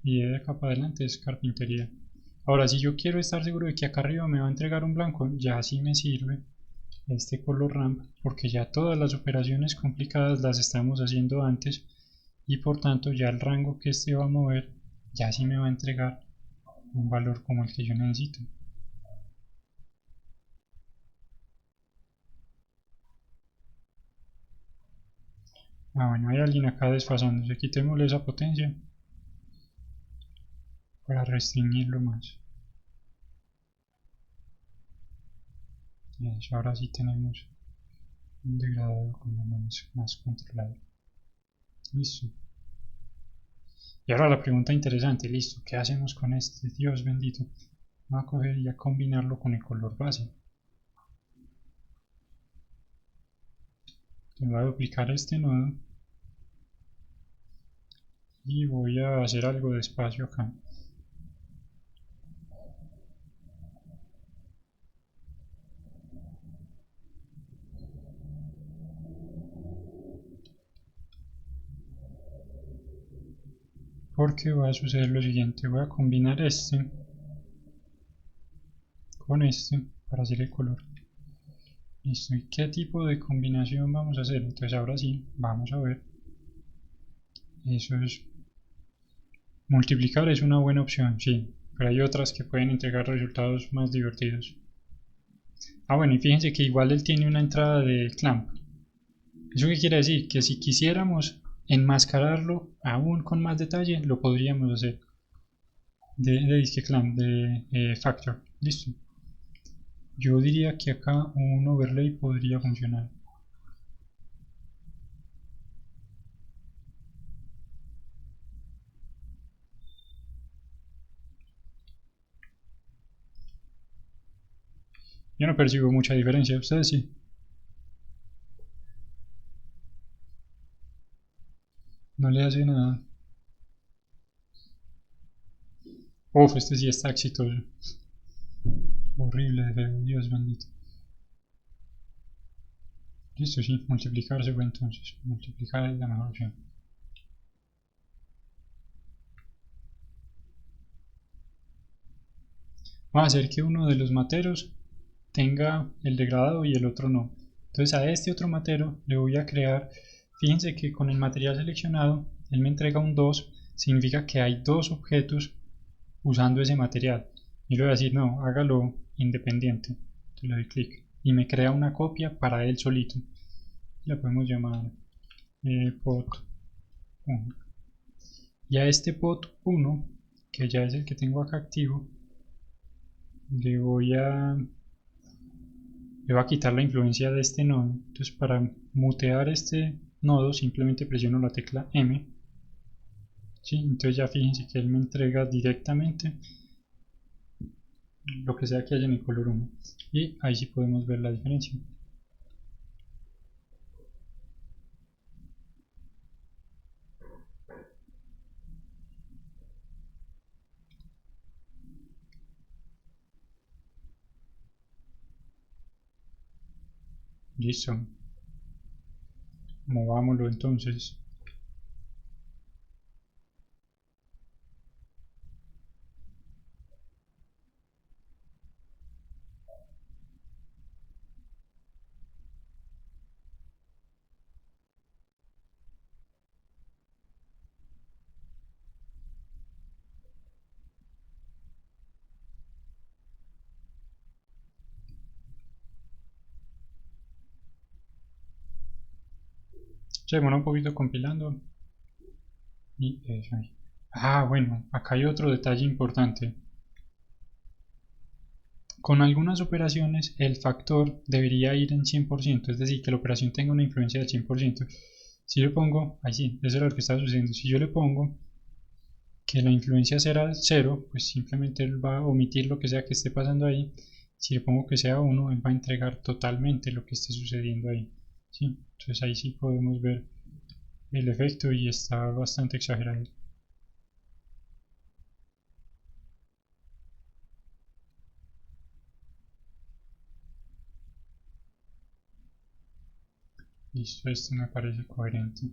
Y de acá para adelante es carpintería. Ahora, si yo quiero estar seguro de que acá arriba me va a entregar un blanco, ya sí me sirve este color ramp, porque ya todas las operaciones complicadas las estamos haciendo antes y por tanto ya el rango que este va a mover ya sí me va a entregar un valor como el que yo necesito. Bueno, hay alguien acá desfasándose, quitémosle esa potencia para restringirlo más. Eso, ahora sí tenemos un degradado como más controlado. Listo. Y ahora la pregunta interesante, listo, ¿qué hacemos con este? Dios bendito. Vamos a coger y a combinarlo con el color base. Voy a duplicar este nodo y voy a hacer algo de espacio acá. Porque va a suceder lo siguiente, voy a combinar este con este para hacer el color. Listo, ¿y qué tipo de combinación vamos a hacer? Entonces ahora sí, vamos a ver. Eso es, multiplicar es una buena opción, sí, pero hay otras que pueden entregar resultados más divertidos. Bueno, y fíjense que igual él tiene una entrada de clamp. ¿Eso qué quiere decir? Que si quisiéramos enmascararlo aún con más detalle, lo podríamos hacer. De disque clamp, de factor. Listo. Yo diría que acá un overlay podría funcionar. Yo no percibo mucha diferencia, ustedes sí. No le hace nada. Uf, este sí está exitoso. Horrible de feo, Dios bendito. Listo, sí, multiplicarse fue entonces. Multiplicar es la mejor opción. Vamos a hacer que uno de los materos tenga el degradado y el otro no. Entonces a este otro matero le voy a crear, fíjense que con el material seleccionado, él me entrega un 2, significa que hay dos objetos usando ese material. Y le voy a decir, no, hágalo independiente. Entonces le doy clic y me crea una copia para él solito. La podemos llamar pot 1. Y a este pot 1, que ya es el que tengo acá activo, le voy a le va a quitar la influencia de este nodo. Entonces para mutear este nodo simplemente presiono la tecla M. ¿Sí? Entonces ya fíjense que él me entrega directamente lo que sea que haya en el color 1. Y ahí sí podemos ver la diferencia. Listo. Movámoslo entonces. Se demora un poquito compilando. Y eso ahí. Ah, bueno, acá hay otro detalle importante. Con algunas operaciones el factor debería ir en 100%, es decir, que la operación tenga una influencia del 100%. Si yo pongo, ahí sí, eso es lo que está sucediendo. Si yo le pongo que la influencia será 0, pues simplemente él va a omitir lo que sea que esté pasando ahí. Si le pongo que sea 1, él va a entregar totalmente lo que esté sucediendo ahí. ¿Sí? Entonces ahí sí podemos ver el efecto y está bastante exagerado. Listo, esto me parece coherente.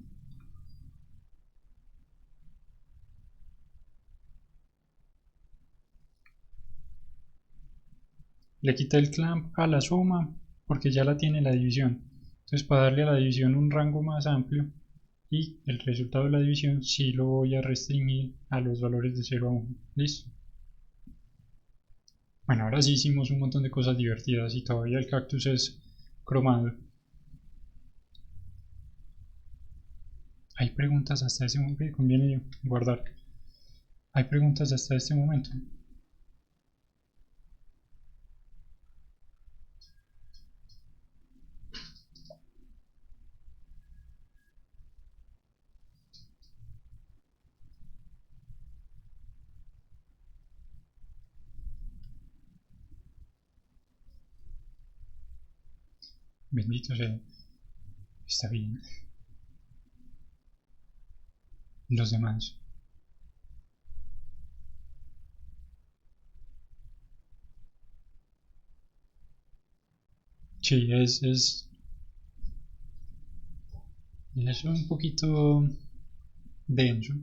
Le quité el clamp a la suma porque ya la tiene la división. Entonces para darle a la división un rango más amplio y el resultado de la división sí lo voy a restringir a los valores de 0 a 1. Listo. Bueno, ahora sí hicimos un montón de cosas divertidas y todavía el cactus es cromado. Hay preguntas hasta ese momento que conviene guardar. Hay preguntas hasta este momento. Bendito sea. Está bien. Los demás. Sí, es un poquito denso.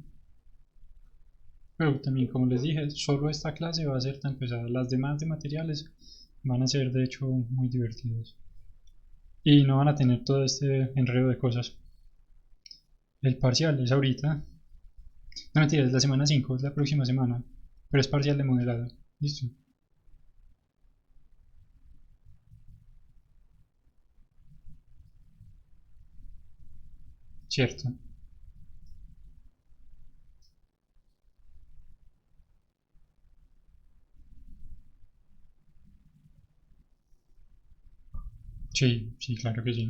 Pero también, como les dije, solo esta clase va a ser tan pesada. Las demás de materiales van a ser, de hecho, muy divertidas. Y no van a tener todo este enredo de cosas. El parcial es ahorita. No mentira, es la semana 5, es la próxima semana. Pero es parcial de modelado. Listo. Cierto. Sí, sí, claro que sí.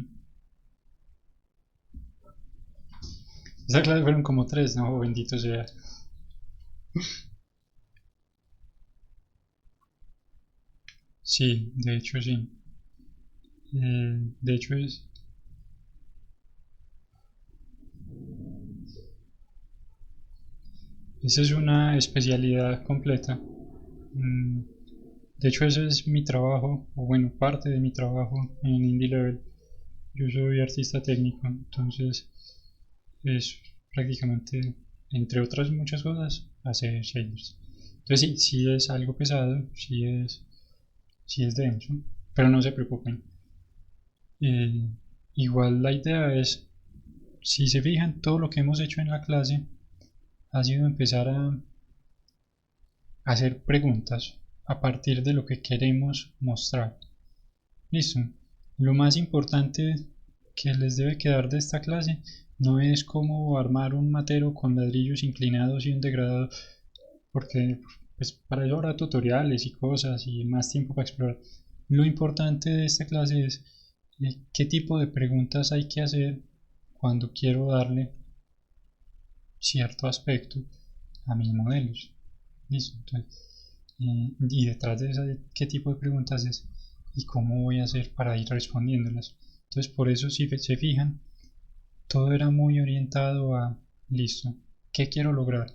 Esa clase fueron como tres, no, bendito sea. Sí, de hecho sí. De hecho esa es una especialidad completa. Mm, De hecho ese es mi trabajo, o bueno, parte de mi trabajo en Indie Level. Yo soy artista técnico, entonces es prácticamente, entre otras muchas cosas, hacer shaders. Entonces sí, sí es algo pesado, sí es denso, pero no se preocupen. Eh, Igual la idea es, si se fijan, todo lo que hemos hecho en la clase ha sido empezar a hacer preguntas a partir de lo que queremos mostrar. Listo. Lo más importante que les debe quedar de esta clase no es cómo armar un matero con ladrillos inclinados y un degradado, porque pues, para eso habrá tutoriales y cosas y más tiempo para explorar. Lo importante de esta clase es qué tipo de preguntas hay que hacer cuando quiero darle cierto aspecto a mis modelos. ¿Listo? Entonces, y detrás de esa, qué tipo de preguntas es y cómo voy a hacer para ir respondiéndolas. Entonces, por eso, si se fijan, todo era muy orientado a, listo, ¿qué quiero lograr?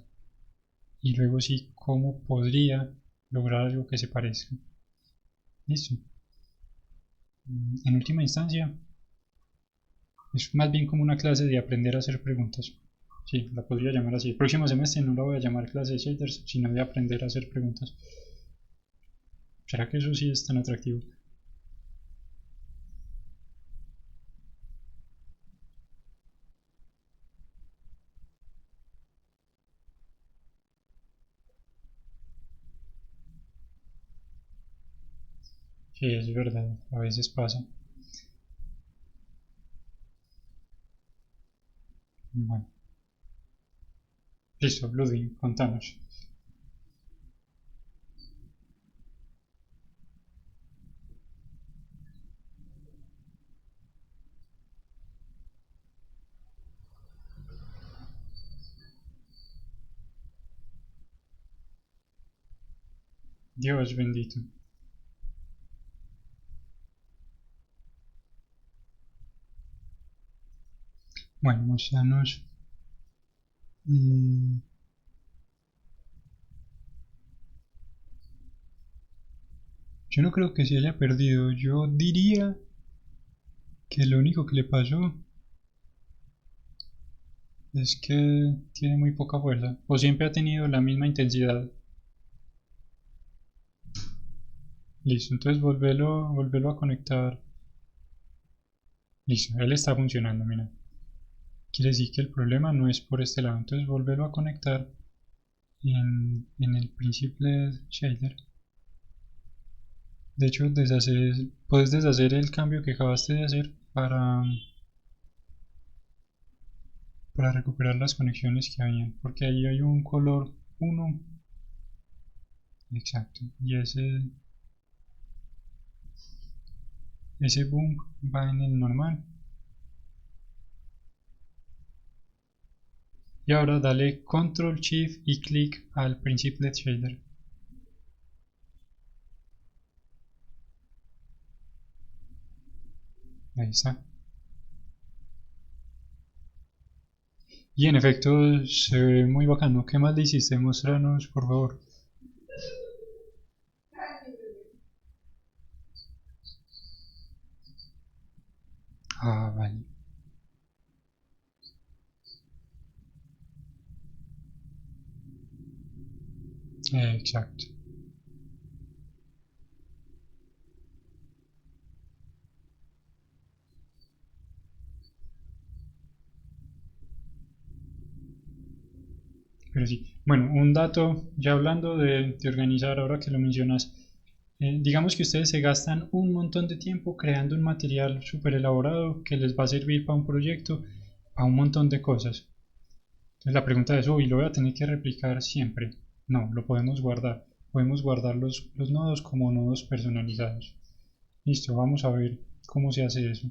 Y luego sí, ¿cómo podría lograr algo que se parezca? Listo. En última instancia, es más bien como una clase de aprender a hacer preguntas. Sí, la podría llamar así. El próximo semestre no la voy a llamar clase de shaders, sino de aprender a hacer preguntas. ¿Será que eso sí es tan atractivo? Sí, es verdad, a veces pasa. Listo, Ludwig, contanos. Dios bendito. Bueno, mostranos. mm, yo no creo que se haya perdido. Yo diría que lo único que le pasó es que tiene muy poca fuerza. O siempre ha tenido la misma intensidad. Listo, entonces volverlo a conectar. Listo, él está funcionando, mira. Quiere decir que el problema no es por este lado. Entonces volverlo a conectar en el Principled Shader. De hecho, puedes deshacer el cambio que acabaste de hacer para recuperar las conexiones que habían. Porque ahí hay un color 1. Exacto. Y ese boom va en el normal. Y ahora dale Control Shift y clic al Principled Shader. Ahí está. Y en efecto se ve muy bacano. ¿Qué más le hiciste? Mostranos, por favor. Ah, vale. Exacto. Pero sí. Bueno, un dato, ya hablando de organizar, ahora que lo mencionas, digamos que ustedes se gastan un montón de tiempo creando un material súper elaborado que les va a servir para un proyecto, para un montón de cosas. Entonces la pregunta es, uy, ¿lo voy a tener que replicar siempre? No, lo podemos guardar. Podemos guardar los nodos como nodos personalizados. Listo, vamos a ver cómo se hace eso.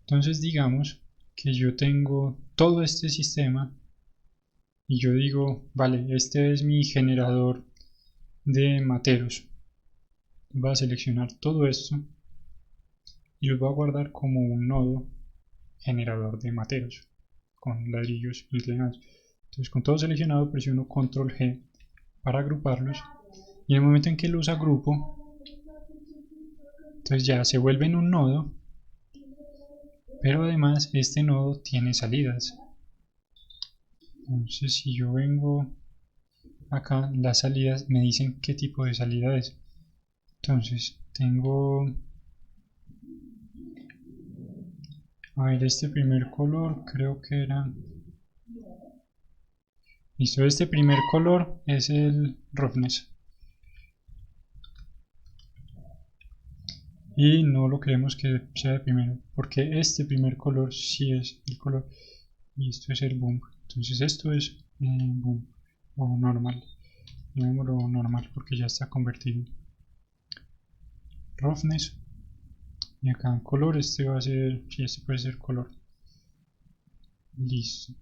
Entonces digamos que yo tengo todo este sistema y yo digo, vale, este es mi generador de materos. Voy a seleccionar todo esto y lo voy a guardar como un nodo generador de materos con ladrillos inclinados. Entonces con todo seleccionado presiono control G para agruparlos y en el momento en que los agrupo, entonces ya se vuelven un nodo, pero además este nodo tiene salidas. Entonces si yo vengo acá, las salidas me dicen qué tipo de salida es. Entonces tengo, a ver, este primer color creo que era, listo, este primer color es el roughness y no lo queremos que sea de primero porque este primer color sí es el color y esto es el boom. Entonces esto es boom o normal, llamémoslo normal porque ya está convertido. Roughness y acá en color este va a ser, sí, este puede ser color. Listo.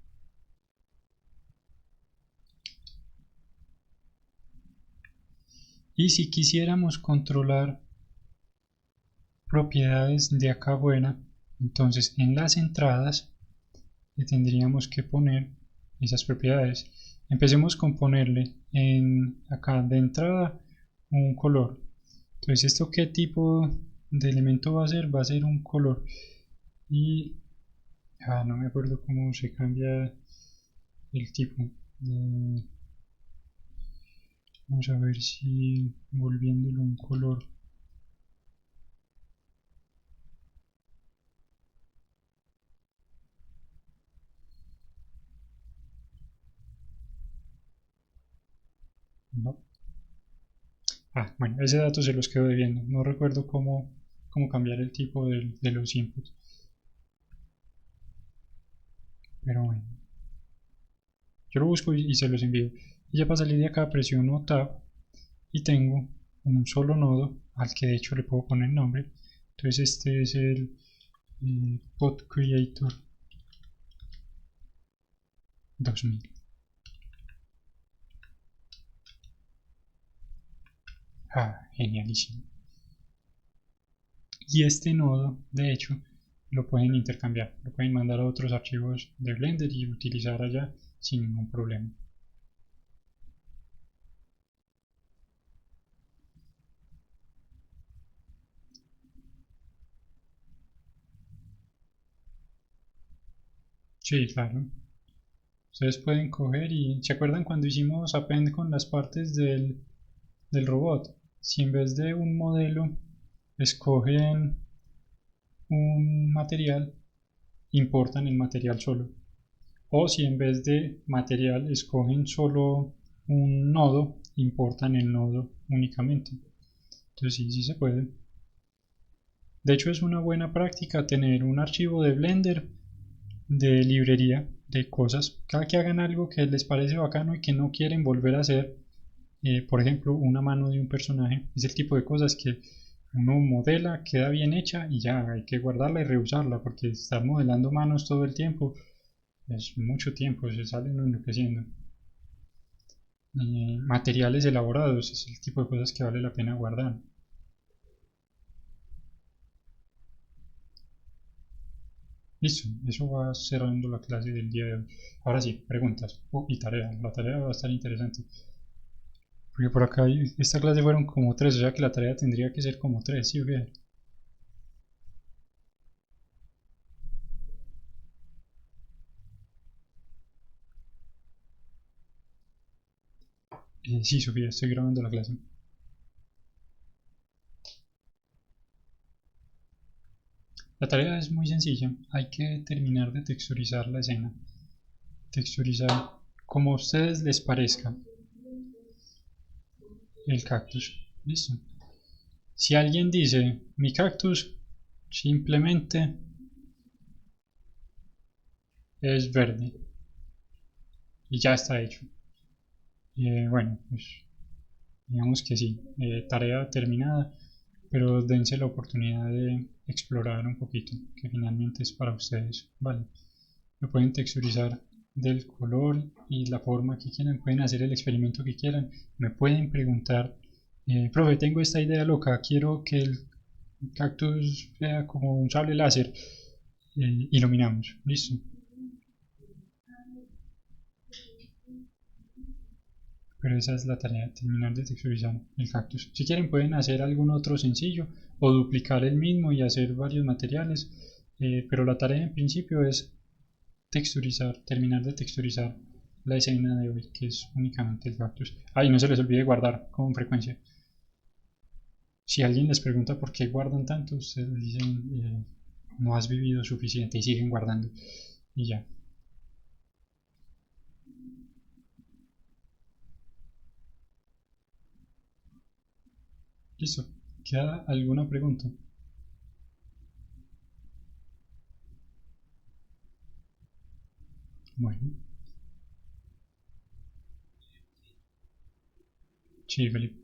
Y si quisiéramos controlar propiedades de acá afuera, entonces en las entradas le tendríamos que poner esas propiedades. Empecemos con ponerle acá de entrada un color. Entonces esto qué tipo de elemento va a ser, va a ser un color. Y no me acuerdo cómo se cambia el tipo. Vamos a ver si volviéndolo un color. No. Bueno, ese dato se los quedo debiendo. No recuerdo cómo cambiar el tipo de los inputs. Pero bueno. Yo lo busco y se los envío. Y ya para salir de acá presiono Tab y tengo un solo nodo al que de hecho le puedo poner nombre. Entonces este es el Pod Creator 2000. Genialísimo. Y este nodo, de hecho, lo pueden intercambiar, lo pueden mandar a otros archivos de Blender y utilizar allá sin ningún problema. Sí, claro. Ustedes pueden coger y ¿se acuerdan cuando hicimos append con las partes del robot? Si en vez de un modelo escogen un material, importan el material solo. O si en vez de material escogen solo un nodo, importan el nodo únicamente. Entonces sí se puede. De hecho es una buena práctica tener un archivo de Blender de librería de cosas. Cada que hagan algo que les parece bacano y que no quieren volver a hacer, por ejemplo, una mano de un personaje, es el tipo de cosas que uno modela, queda bien hecha y ya hay que guardarla y reusarla porque estar modelando manos todo el tiempo es mucho tiempo, se salen enloqueciendo. Materiales elaborados es el tipo de cosas que vale la pena guardar. Listo, eso va cerrando la clase del día de hoy. Ahora sí, preguntas y tareas. La tarea va a estar interesante. Porque por acá esta clase fueron como tres, o sea que la tarea tendría que ser como tres, ¿sí o qué? Sí, Sofía, estoy grabando la clase. La tarea es muy sencilla. Hay que terminar de texturizar la escena. Texturizar como a ustedes les parezca el cactus. Listo. Si alguien dice mi cactus, simplemente es verde y ya está hecho. Bueno, pues digamos que sí, tarea terminada, pero dense la oportunidad de explorar un poquito, que finalmente es para ustedes, ¿vale? Lo pueden texturizar del color y la forma que quieran, pueden hacer el experimento que quieran, me pueden preguntar, profe, tengo esta idea loca, quiero que el cactus sea como un sable láser, iluminamos, listo. Pero esa es la tarea, terminar de texturizar el cactus. Si quieren pueden hacer algún otro sencillo o duplicar el mismo y hacer varios materiales, pero la tarea en principio es texturizar, terminar de texturizar la escena de hoy, que es únicamente el cactus. Ah, y no se les olvide guardar con frecuencia. Si alguien les pregunta por qué guardan tanto, ustedes dicen no has vivido suficiente y siguen guardando. Y ya. Listo. ¿Queda alguna pregunta? Bueno, sí, Felipe.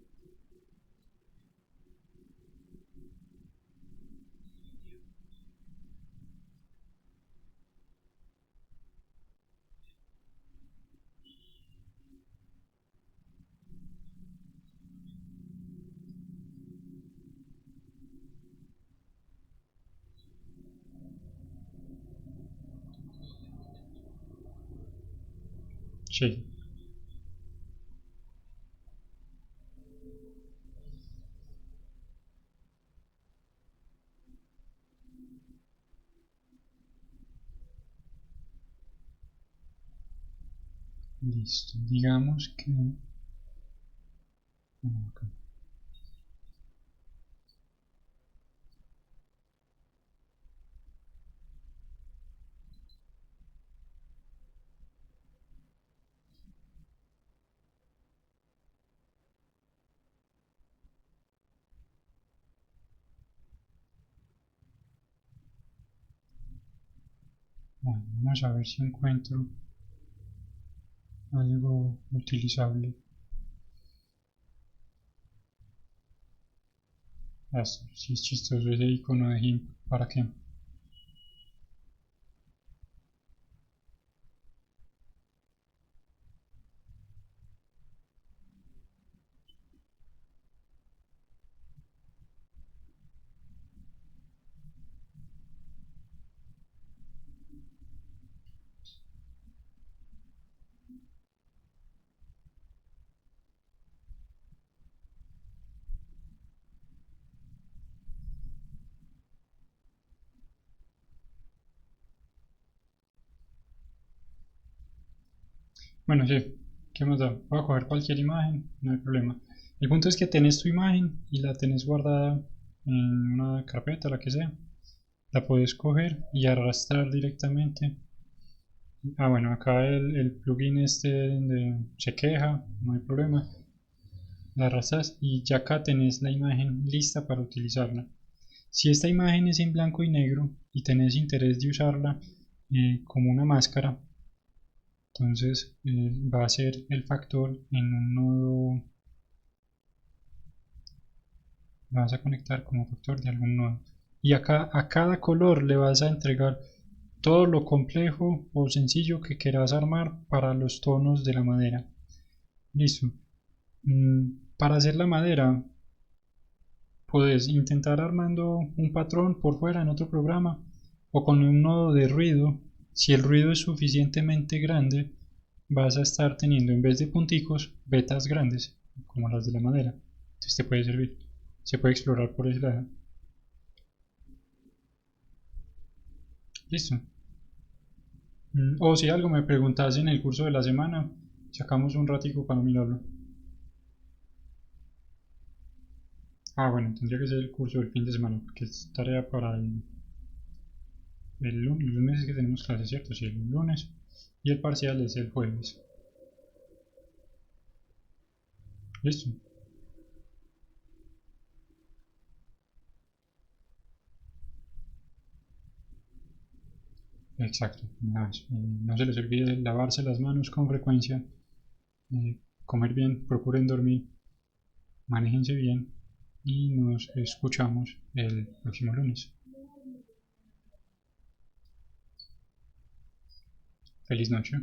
Sí. Listo. Digamos que... ok. Bueno, vamos a ver si encuentro algo utilizable. Si es chistoso ese icono de GIMP, ¿para qué? Bueno, sí, ¿qué más da? Voy a coger cualquier imagen, no hay problema. El punto es que tenés tu imagen y la tenés guardada en una carpeta, la que sea. La puedes coger y arrastrar directamente. Ah, bueno, acá el plugin se queja, no hay problema. La arrastras y ya acá tenés la imagen lista para utilizarla. Si esta imagen es en blanco y negro y tenés interés de usarla como una máscara, entonces va a ser el factor en un nodo, la vas a conectar como factor de algún nodo. Y acá a cada color le vas a entregar todo lo complejo o sencillo que quieras armar para los tonos de la madera. Listo. Para hacer la madera, puedes intentar armando un patrón por fuera en otro programa o con un nodo de ruido. Si el ruido es suficientemente grande, vas a estar teniendo en vez de punticos, vetas grandes, como las de la madera. Entonces te puede servir. Se puede explorar por ese lado. Listo. O si algo me preguntas en el curso de la semana, sacamos un ratico para mirarlo. Ah, bueno, tendría que ser el curso del fin de semana, porque es tarea para el lunes que tenemos clase, ¿cierto? Sí, el lunes. Y el parcial es el jueves. Listo. Exacto. Nada más. No se les olvide lavarse las manos con frecuencia, comer bien, procuren dormir, manéjense bien y nos escuchamos el próximo lunes. Feliz noche.